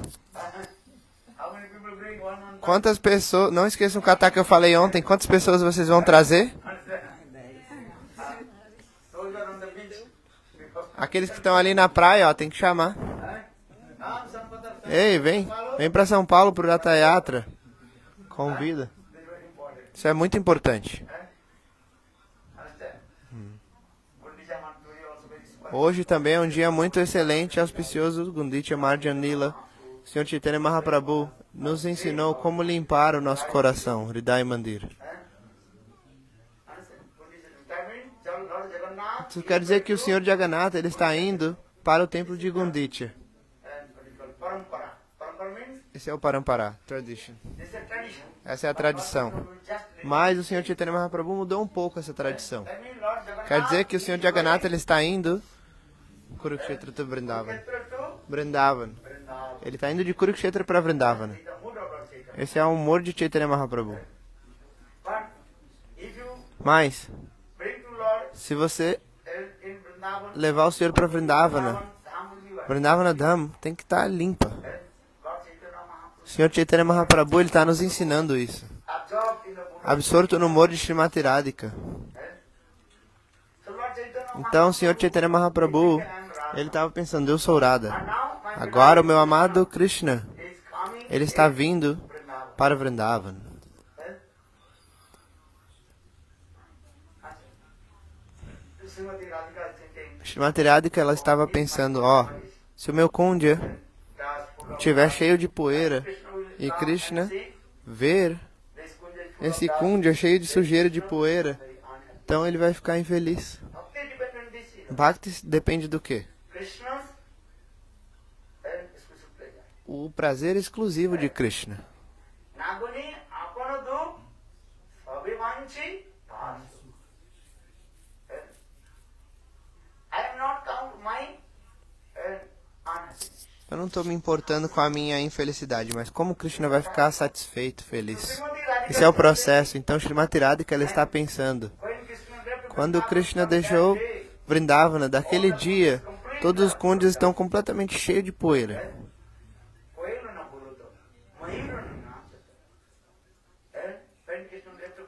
how many people bring one. Quantas pessoas... Não esqueçam o kata que eu falei ontem. Quantas pessoas vocês vão trazer? Those are on the beach. Because Aqueles que estão ali na praia, ó, tem que chamar. Sampata Ei, vem. Vem para São Paulo pro Ratha Yatra. Convida. is very important. Isso é muito importante. Understand? Gundija Manturi also very special. Hoje também é um dia muito excelente e auspicioso. Gundicha Marjanila, o Sr. Chaitanya Mahaprabhu, nos ensinou como limpar o nosso coração, Hridaya Mandir. Understand? Gundija, that means Lord Jagannath Isso quer dizer que o Sr. Jagannatha ele está indo para o templo de Gundicha. and what you call parampara. Parampara means Esse é o Parampara, tradition. this is a tradition. Essa é a tradição. We just live. Mas o Sr. Chaitanya Mahaprabhu mudou um pouco essa tradição. That means Lord Jagannath Quer dizer que o Sr. Jagannatha ele está indo Kurukshetra to Vrindavan. Kshetra to Vrindavan. Vrindavan. Ele está indo de Kurukshetra para Vrindavana. It's the mood of Lord Chaitanya. Esse é o humor de Chaitanya Mahaprabhu. But if you Mas, bring to Lord se você in Vrindavan, levar o Senhor para Vrindavana, Dham will be well. Vrindavana Dham tem que estar limpa. Lord Chaitanya Mahaprabhu O Senhor Chaitanya Mahaprabhu ele está nos ensinando isso. absorbed in the mood. Absorto no humor de Srimati Radhika. So Lord Chaitanya Então o Senhor Chaitanya Mahaprabhu, Mahaprabhu ele estava pensando, eu sou Radha. and now my Agora o meu amado Krishna, is coming ele está vindo Vrindavan. para Vrindavan. Srimati Radhika is thinking, Srimati Radhika ela estava pensando, ó, se o meu Kundya das full of estiver cheio de poeira Krishna will e come Krishna and see ver this kunja is full esse of Kundya cheio de sujeira de poeira, very unhappy. então ele vai ficar infeliz. Bhakti dependent this is Bhakti depende do quê? Krishna's exclusive pleasure. O prazer exclusivo de Krishna. Naguni apanadu sabivanchi tasu. I am not count my unhappiness. Eu não estou me importando com a minha infelicidade, mas como Krishna vai ficar satisfeito, feliz? Srimati Radhika Esse é o processo. Então Srimati Radhika ela está pensando, when Krishna left quando Krishna deixou Vrindavana, daquele dia, todos os kundas estão completamente cheios de poeira.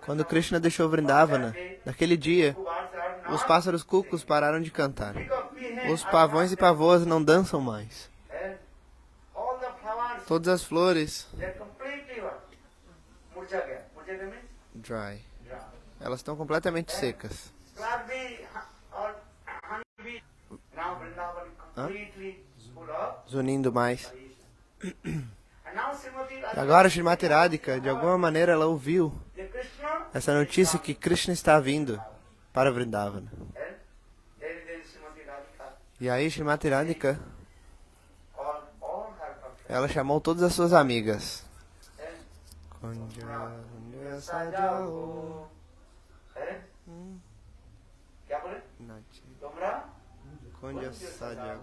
Quando Krishna deixou Vrindavana, naquele dia, os pássaros cucos pararam de cantar. Os pavões e pavoas não dançam mais. Todas as flores, dry. Elas estão completamente secas. Zunindo mais. E agora Srimati Radhika, de alguma maneira, ela ouviu essa notícia que Krishna está vindo para Vrindavana. E aí Srimati Radhika, ela chamou todas as suas amigas. Kunja sajao. Kunja sajao.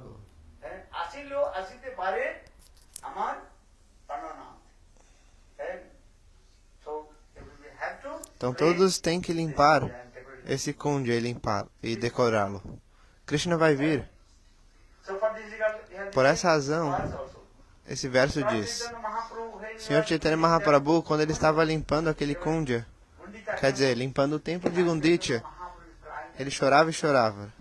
Então todos têm que limpar esse kunja e limpar e decorá-lo. Krishna vai vir. Por essa razão, esse verso diz: Senhor Chaitanya Mahaprabhu, quando ele estava limpando aquele kunja, quer dizer, limpando o templo de Gundicha, ele chorava e chorava.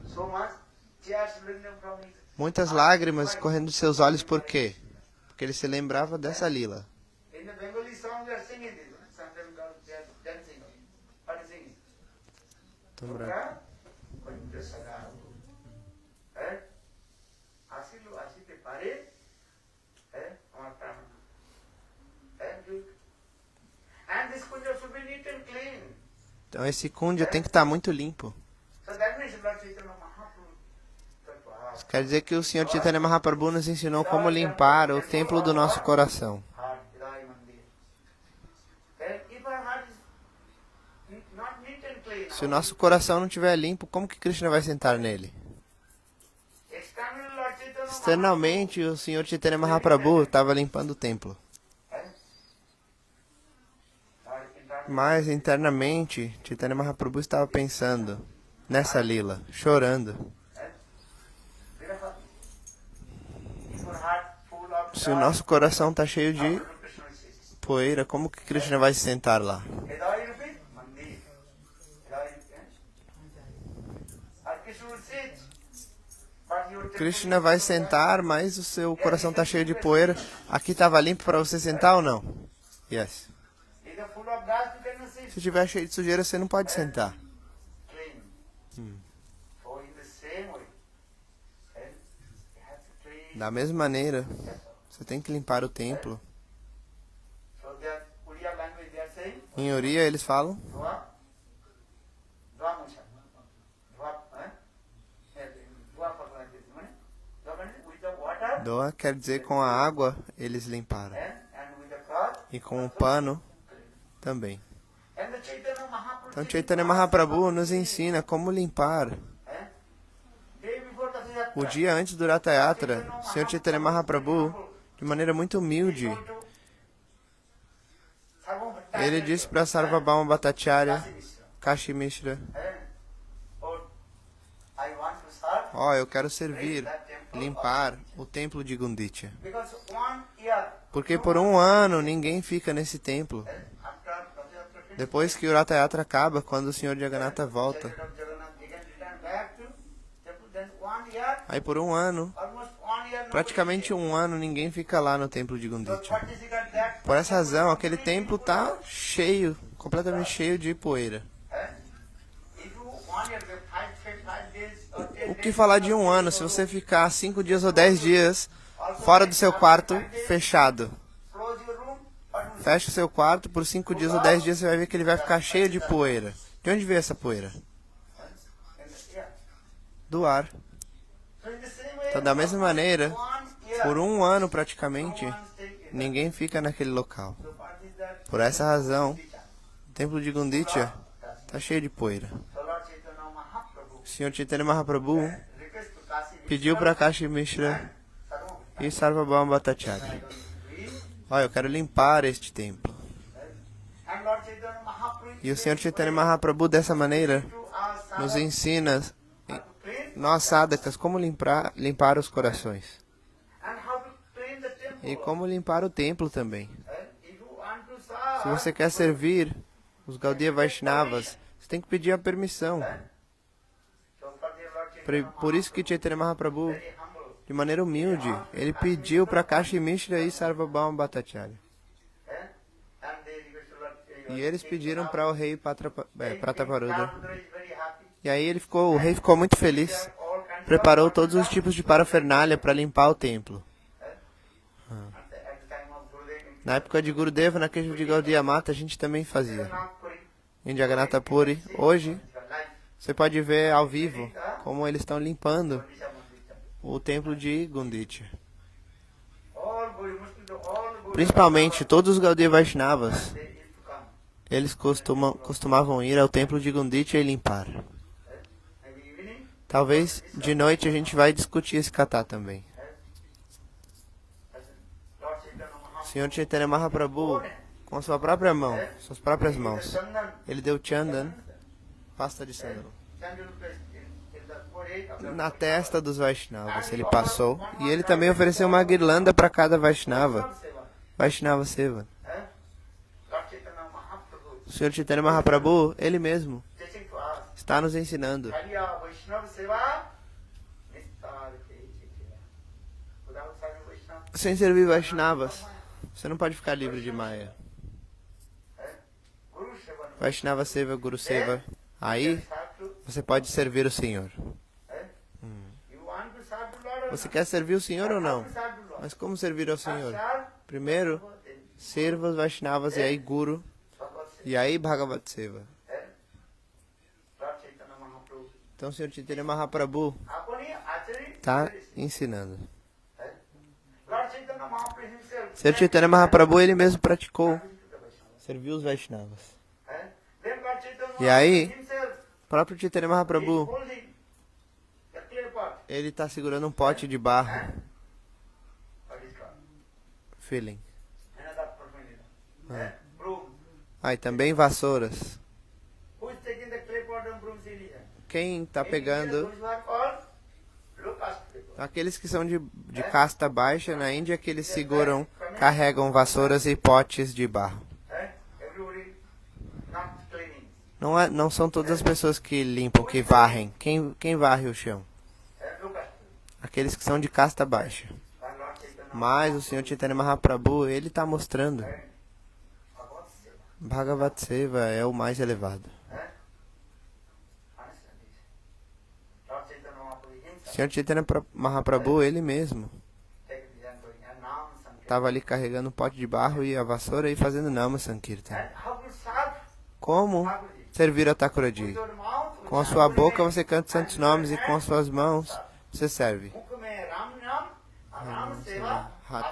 Muitas lágrimas correndo de seus olhos, por quê? Porque ele se lembrava dessa lila. Tom branco. Então esse kunja tem que estar muito limpo. Isso quer dizer que o Senhor Chaitanya Mahaprabhu nos ensinou como limpar o templo do nosso coração. Se o nosso coração não estiver limpo, como que Krishna vai sentar nele? Externamente, o Senhor Chaitanya Mahaprabhu estava limpando o templo. Mas internamente, Chaitanya Mahaprabhu estava pensando nessa lila, chorando. Se o nosso coração está cheio de poeira, como que Krishna vai se sentar lá? Krishna vai sentar, mas o seu coração está cheio de poeira. Aqui estava limpo para você sentar ou não? Yes. Se estiver cheio de sujeira, você não pode sentar. Da mesma maneira, você tem que limpar o templo. Em Oriya eles falam Doa quer dizer com a água eles limparam. E com o pano também. Então Chaitanya Mahaprabhu nos ensina como limpar. O dia antes do Ratha Yatra, o Senhor Chaitanya Mahaprabhu, de maneira muito humilde, ele disse para Sarvabhauma Bhattacharya, Kashi Mishra, eu quero servir, limpar o templo de Gundicha. Porque por um ano ninguém fica nesse templo. Depois que o Ratha Yatra acaba, quando o Senhor Jagannatha volta, aí por um ano, praticamente um ano, ninguém fica lá no templo de Gundicha. Por essa razão, aquele templo está cheio, completamente cheio de poeira. O que falar de um ano, se você ficar 5 dias ou 10 dias fora do seu quarto, fechado. Fecha o seu quarto, por 5 dias ou 10 dias você vai ver que ele vai ficar cheio de poeira. De onde veio essa poeira? Do ar. Então, da mesma maneira, por um ano praticamente, ninguém fica naquele local. Por essa razão, o templo de Gundicha está cheio de poeira. O Senhor Chaitanya Mahaprabhu pediu para Kashi Mishra e Sarvabhauma Bhattacharya: eu quero limpar este templo. E o Senhor Chaitanya Mahaprabhu, dessa maneira, nos ensina, nós sadhakas, como limpar os corações. E como limpar o templo também. Se você quer servir os Gaudiya Vaishnavas, você tem que pedir a permissão. Por isso que Chaitanya Mahaprabhu, de maneira humilde, ele pediu para Kashi Mishra e Sarvabhauma Bhattacharya. E eles pediram para o rei Prataparudra. E aí o rei ficou muito feliz. Preparou todos os tipos de parafernália para limpar o templo. Na época de Gurudeva, na queixa de Gaudiya Mata, a gente também fazia. Em Jagannatha Puri, hoje, você pode ver ao vivo como eles estão limpando o templo de Gundicha. Principalmente, todos os Gaudiya Vaishnavas, eles costumavam ir ao templo de Gundicha e limpar. Talvez de noite a gente vai discutir esse kata também. O Senhor Chaitanya Mahaprabhu, com sua própria mão, suas próprias mãos, ele deu chandan, pasta de sândalo, na testa dos Vaishnavas. Ele passou e ele também ofereceu uma guirlanda para cada Vaishnava. Vaishnava Seva. O Senhor Chaitanya Mahaprabhu, ele mesmo, está nos ensinando. Sem servir Vaishnavas, você não pode ficar livre de Maya. Vaishnava Seva, Guru Seva. Aí, você pode servir o Senhor. Você quer servir o Senhor ou não? Mas como servir ao Senhor? Primeiro, sirva os Vaishnavas e aí Guru, e aí Bhagavat Seva. Então o Sr. Chaitanya Mahaprabhu está ensinando. Sr. Chaitanya Mahaprabhu ele mesmo praticou, serviu os Vaishnavas. E aí, o próprio Chaitanya Mahaprabhu, ele está segurando um pote de barro. Feeling. E também vassouras. Quem está pegando? Aqueles que são de casta baixa na Índia, que eles seguram, carregam vassouras e potes de barro. Não são todas as pessoas que limpam, que varrem. Quem varre o chão? Aqueles que são de casta baixa. Mas o Sr. Chaitanya Mahaprabhu, ele está mostrando. Bhagavat Seva é o mais elevado. Sr. Chaitanya Mahaprabhu, ele mesmo, estava ali carregando um pote de barro e a vassoura e fazendo Nama Sankirtan. Como servir a Thakuraji? Com a sua boca você canta santos nomes e com as suas mãos você serve.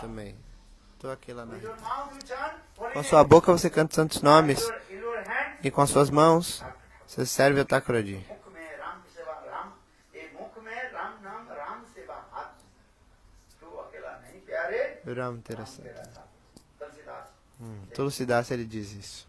Também. Tô aqui lá na... Com a sua boca você canta santos nomes e com as suas mãos você serve a Thakuraji. Ram Terasat. Tulsidas ele diz isso.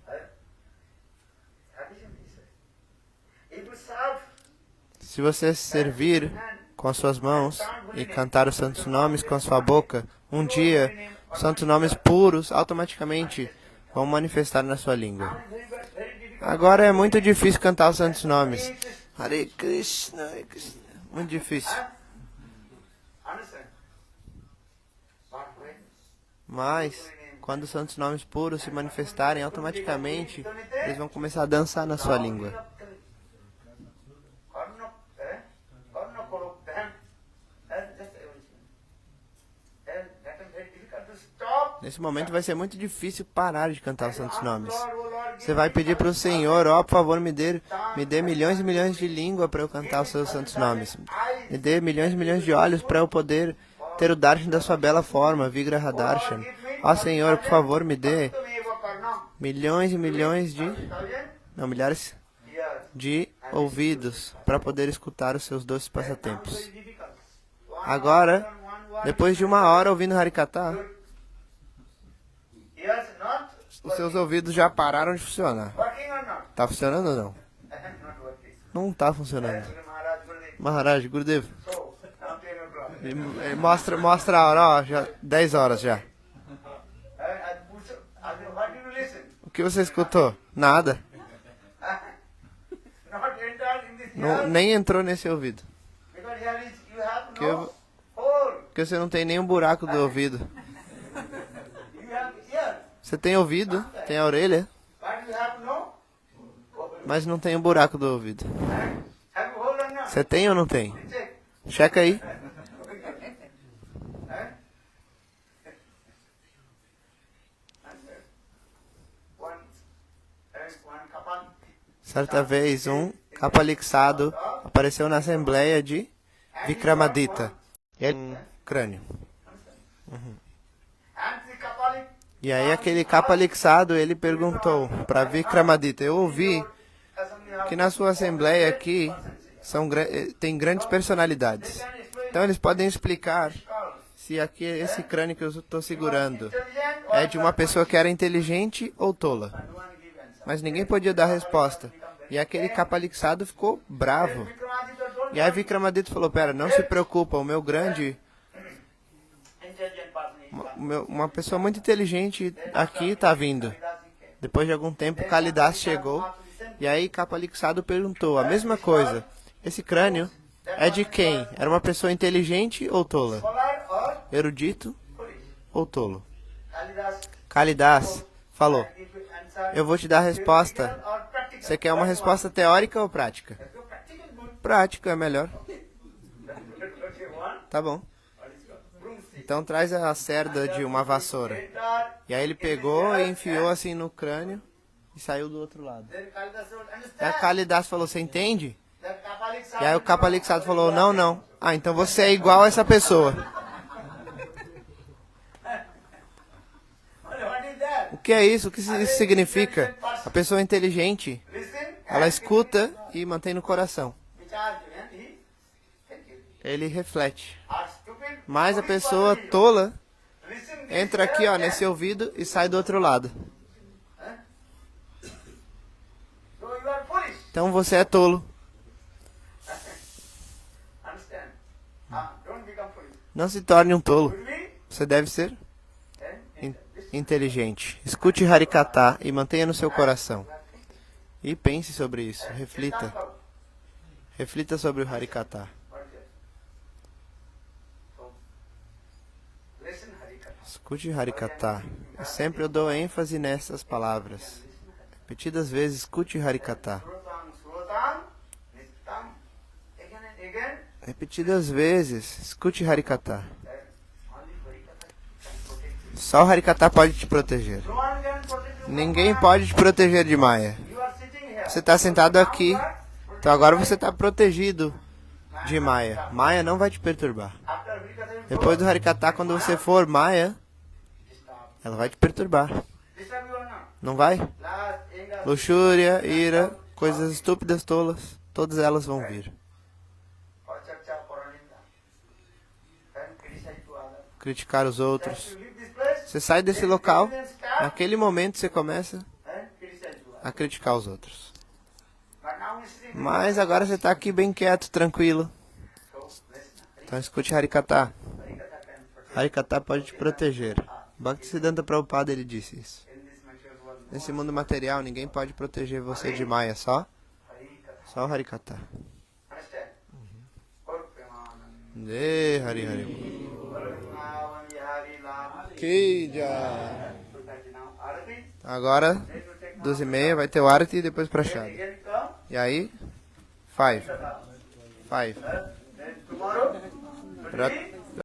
Se você servir com as suas mãos e cantar os santos nomes com a sua boca, um dia os santos nomes puros automaticamente vão manifestar na sua língua. Agora é muito difícil cantar os santos nomes. Hare Krishna, Hare Krishna. Muito difícil. Mas, quando os santos nomes puros se manifestarem, automaticamente eles vão começar a dançar na sua língua. Nesse momento vai ser muito difícil parar de cantar os santos nomes. Você vai pedir para o Senhor, por favor, me dê milhões e milhões de língua para eu cantar os seus santos nomes. Me dê milhões e milhões de olhos para eu poder ter o darshan da sua bela forma, Vigraha Darshan. Senhor, por favor, me dê milhões e milhões de... milhares de ouvidos para poder escutar os seus doces passatempos. Agora, depois de 1 hora ouvindo Harikatha, os seus ouvidos já pararam de funcionar. Tá funcionando ou não? Não tá funcionando. Maharaj, Gurudev. Mostra a hora, já 10 horas já. O que você escutou? Nada. Nem entrou nesse ouvido. Porque você não tem nenhum buraco do ouvido. Você tem ouvido, tem a orelha, mas não tem o buraco do ouvido. Você tem ou não tem? Checa aí. Certa vez, um Kapalixado apareceu na assembleia de Vikramadita. Um crânio. E aí aquele Kapalixado, ele perguntou para Vikramadita: eu ouvi que na sua assembleia aqui tem grandes personalidades. Então eles podem explicar se aqui esse crânio que eu estou segurando é de uma pessoa que era inteligente ou tola. Mas ninguém podia dar resposta. E aquele Kapalixado ficou bravo. E aí Vikramadita falou: pera, não se preocupa, o meu grande... Uma pessoa muito inteligente aqui está vindo. Depois de algum tempo, Kalidas chegou. E aí Kapalixado perguntou a mesma coisa: esse crânio é de quem? Era uma pessoa inteligente ou tola? Erudito ou tolo? Kalidas falou: eu vou te dar a resposta. Você quer uma resposta teórica ou prática? prático, é melhor. What you want? Tá bom. What is called? Broomstick. Então traz a cerda de uma vassoura. E aí ele pegou e enfiou assim no crânio e saiu do outro lado. Then Kalidas would Aí a understand Kalidas falou, você entende? that Kapalik E aí o Kapalixado falou, não, não. Ah, então você é igual a essa pessoa. What is that? O que é isso? O que isso significa? A pessoa inteligente, Listen. ela escuta e mantém no coração. Vichar, and he thank you. Ele reflete. Are stupid. Mas a foolish pessoa person you. tola Listen this entra aqui, ó, here, nesse ouvido e sai do outro lado. So you are foolish. Então você é tolo. Understand? Don't become foolish. Não se torne um tolo. Should we? Você deve ser Then inteligente. Escute Harikata e mantenha no seu coração. E pense sobre isso. Reflita. Reflita sobre o Harikata. What is that? So, listen Harikatha. Escute Harikata. E sempre eu dou ênfase nessas palavras. Repetidas vezes, escute Harikata. Srotam, srotam, nittam. Again and again. Repetidas vezes, escute Harikata. That only Harikatha can protect you. Só o Harikata pode te proteger. No one can protect you from Ninguém Maya. pode te proteger de Maya. You are sitting here. Você está sentado aqui, Now you are então agora você está protegido de Maya. Maya não vai te perturbar. after Harikatha you Depois do Harikata, quando você for Maya, disturb. ela vai te perturbar. Disturb you or not? Não vai? Last, anger, Luxúria, ira, coisas estúpidas, tolas, todas elas vão vir. Pachacha, Paraninda. And criticize to others. Criticar os As outros. you leave this place, Você sai desse then local, then start naquele momento você começa and criticize to others. a criticar os outros. But now you sleep. Mas agora você está aqui bem quieto, tranquilo. So, listen. Então escute Harikata. Harikatha can protect Harikata pode te proteger. Bhaktisiddhanta Prabhupada ele disse isso. in this material world. Nesse mundo material, ninguém pode proteger você de Maya, só Harikatha. o Harikata. Understand? Gaur Premanand. De Hari Hari. Vrindavan Vihari Lam. Que já. So that now Arati, Agora, they will take 12h30, vai ter o Arati e depois Then Prashad. again come. E aí, 5. Then 5. tomorrow, Pra, should we?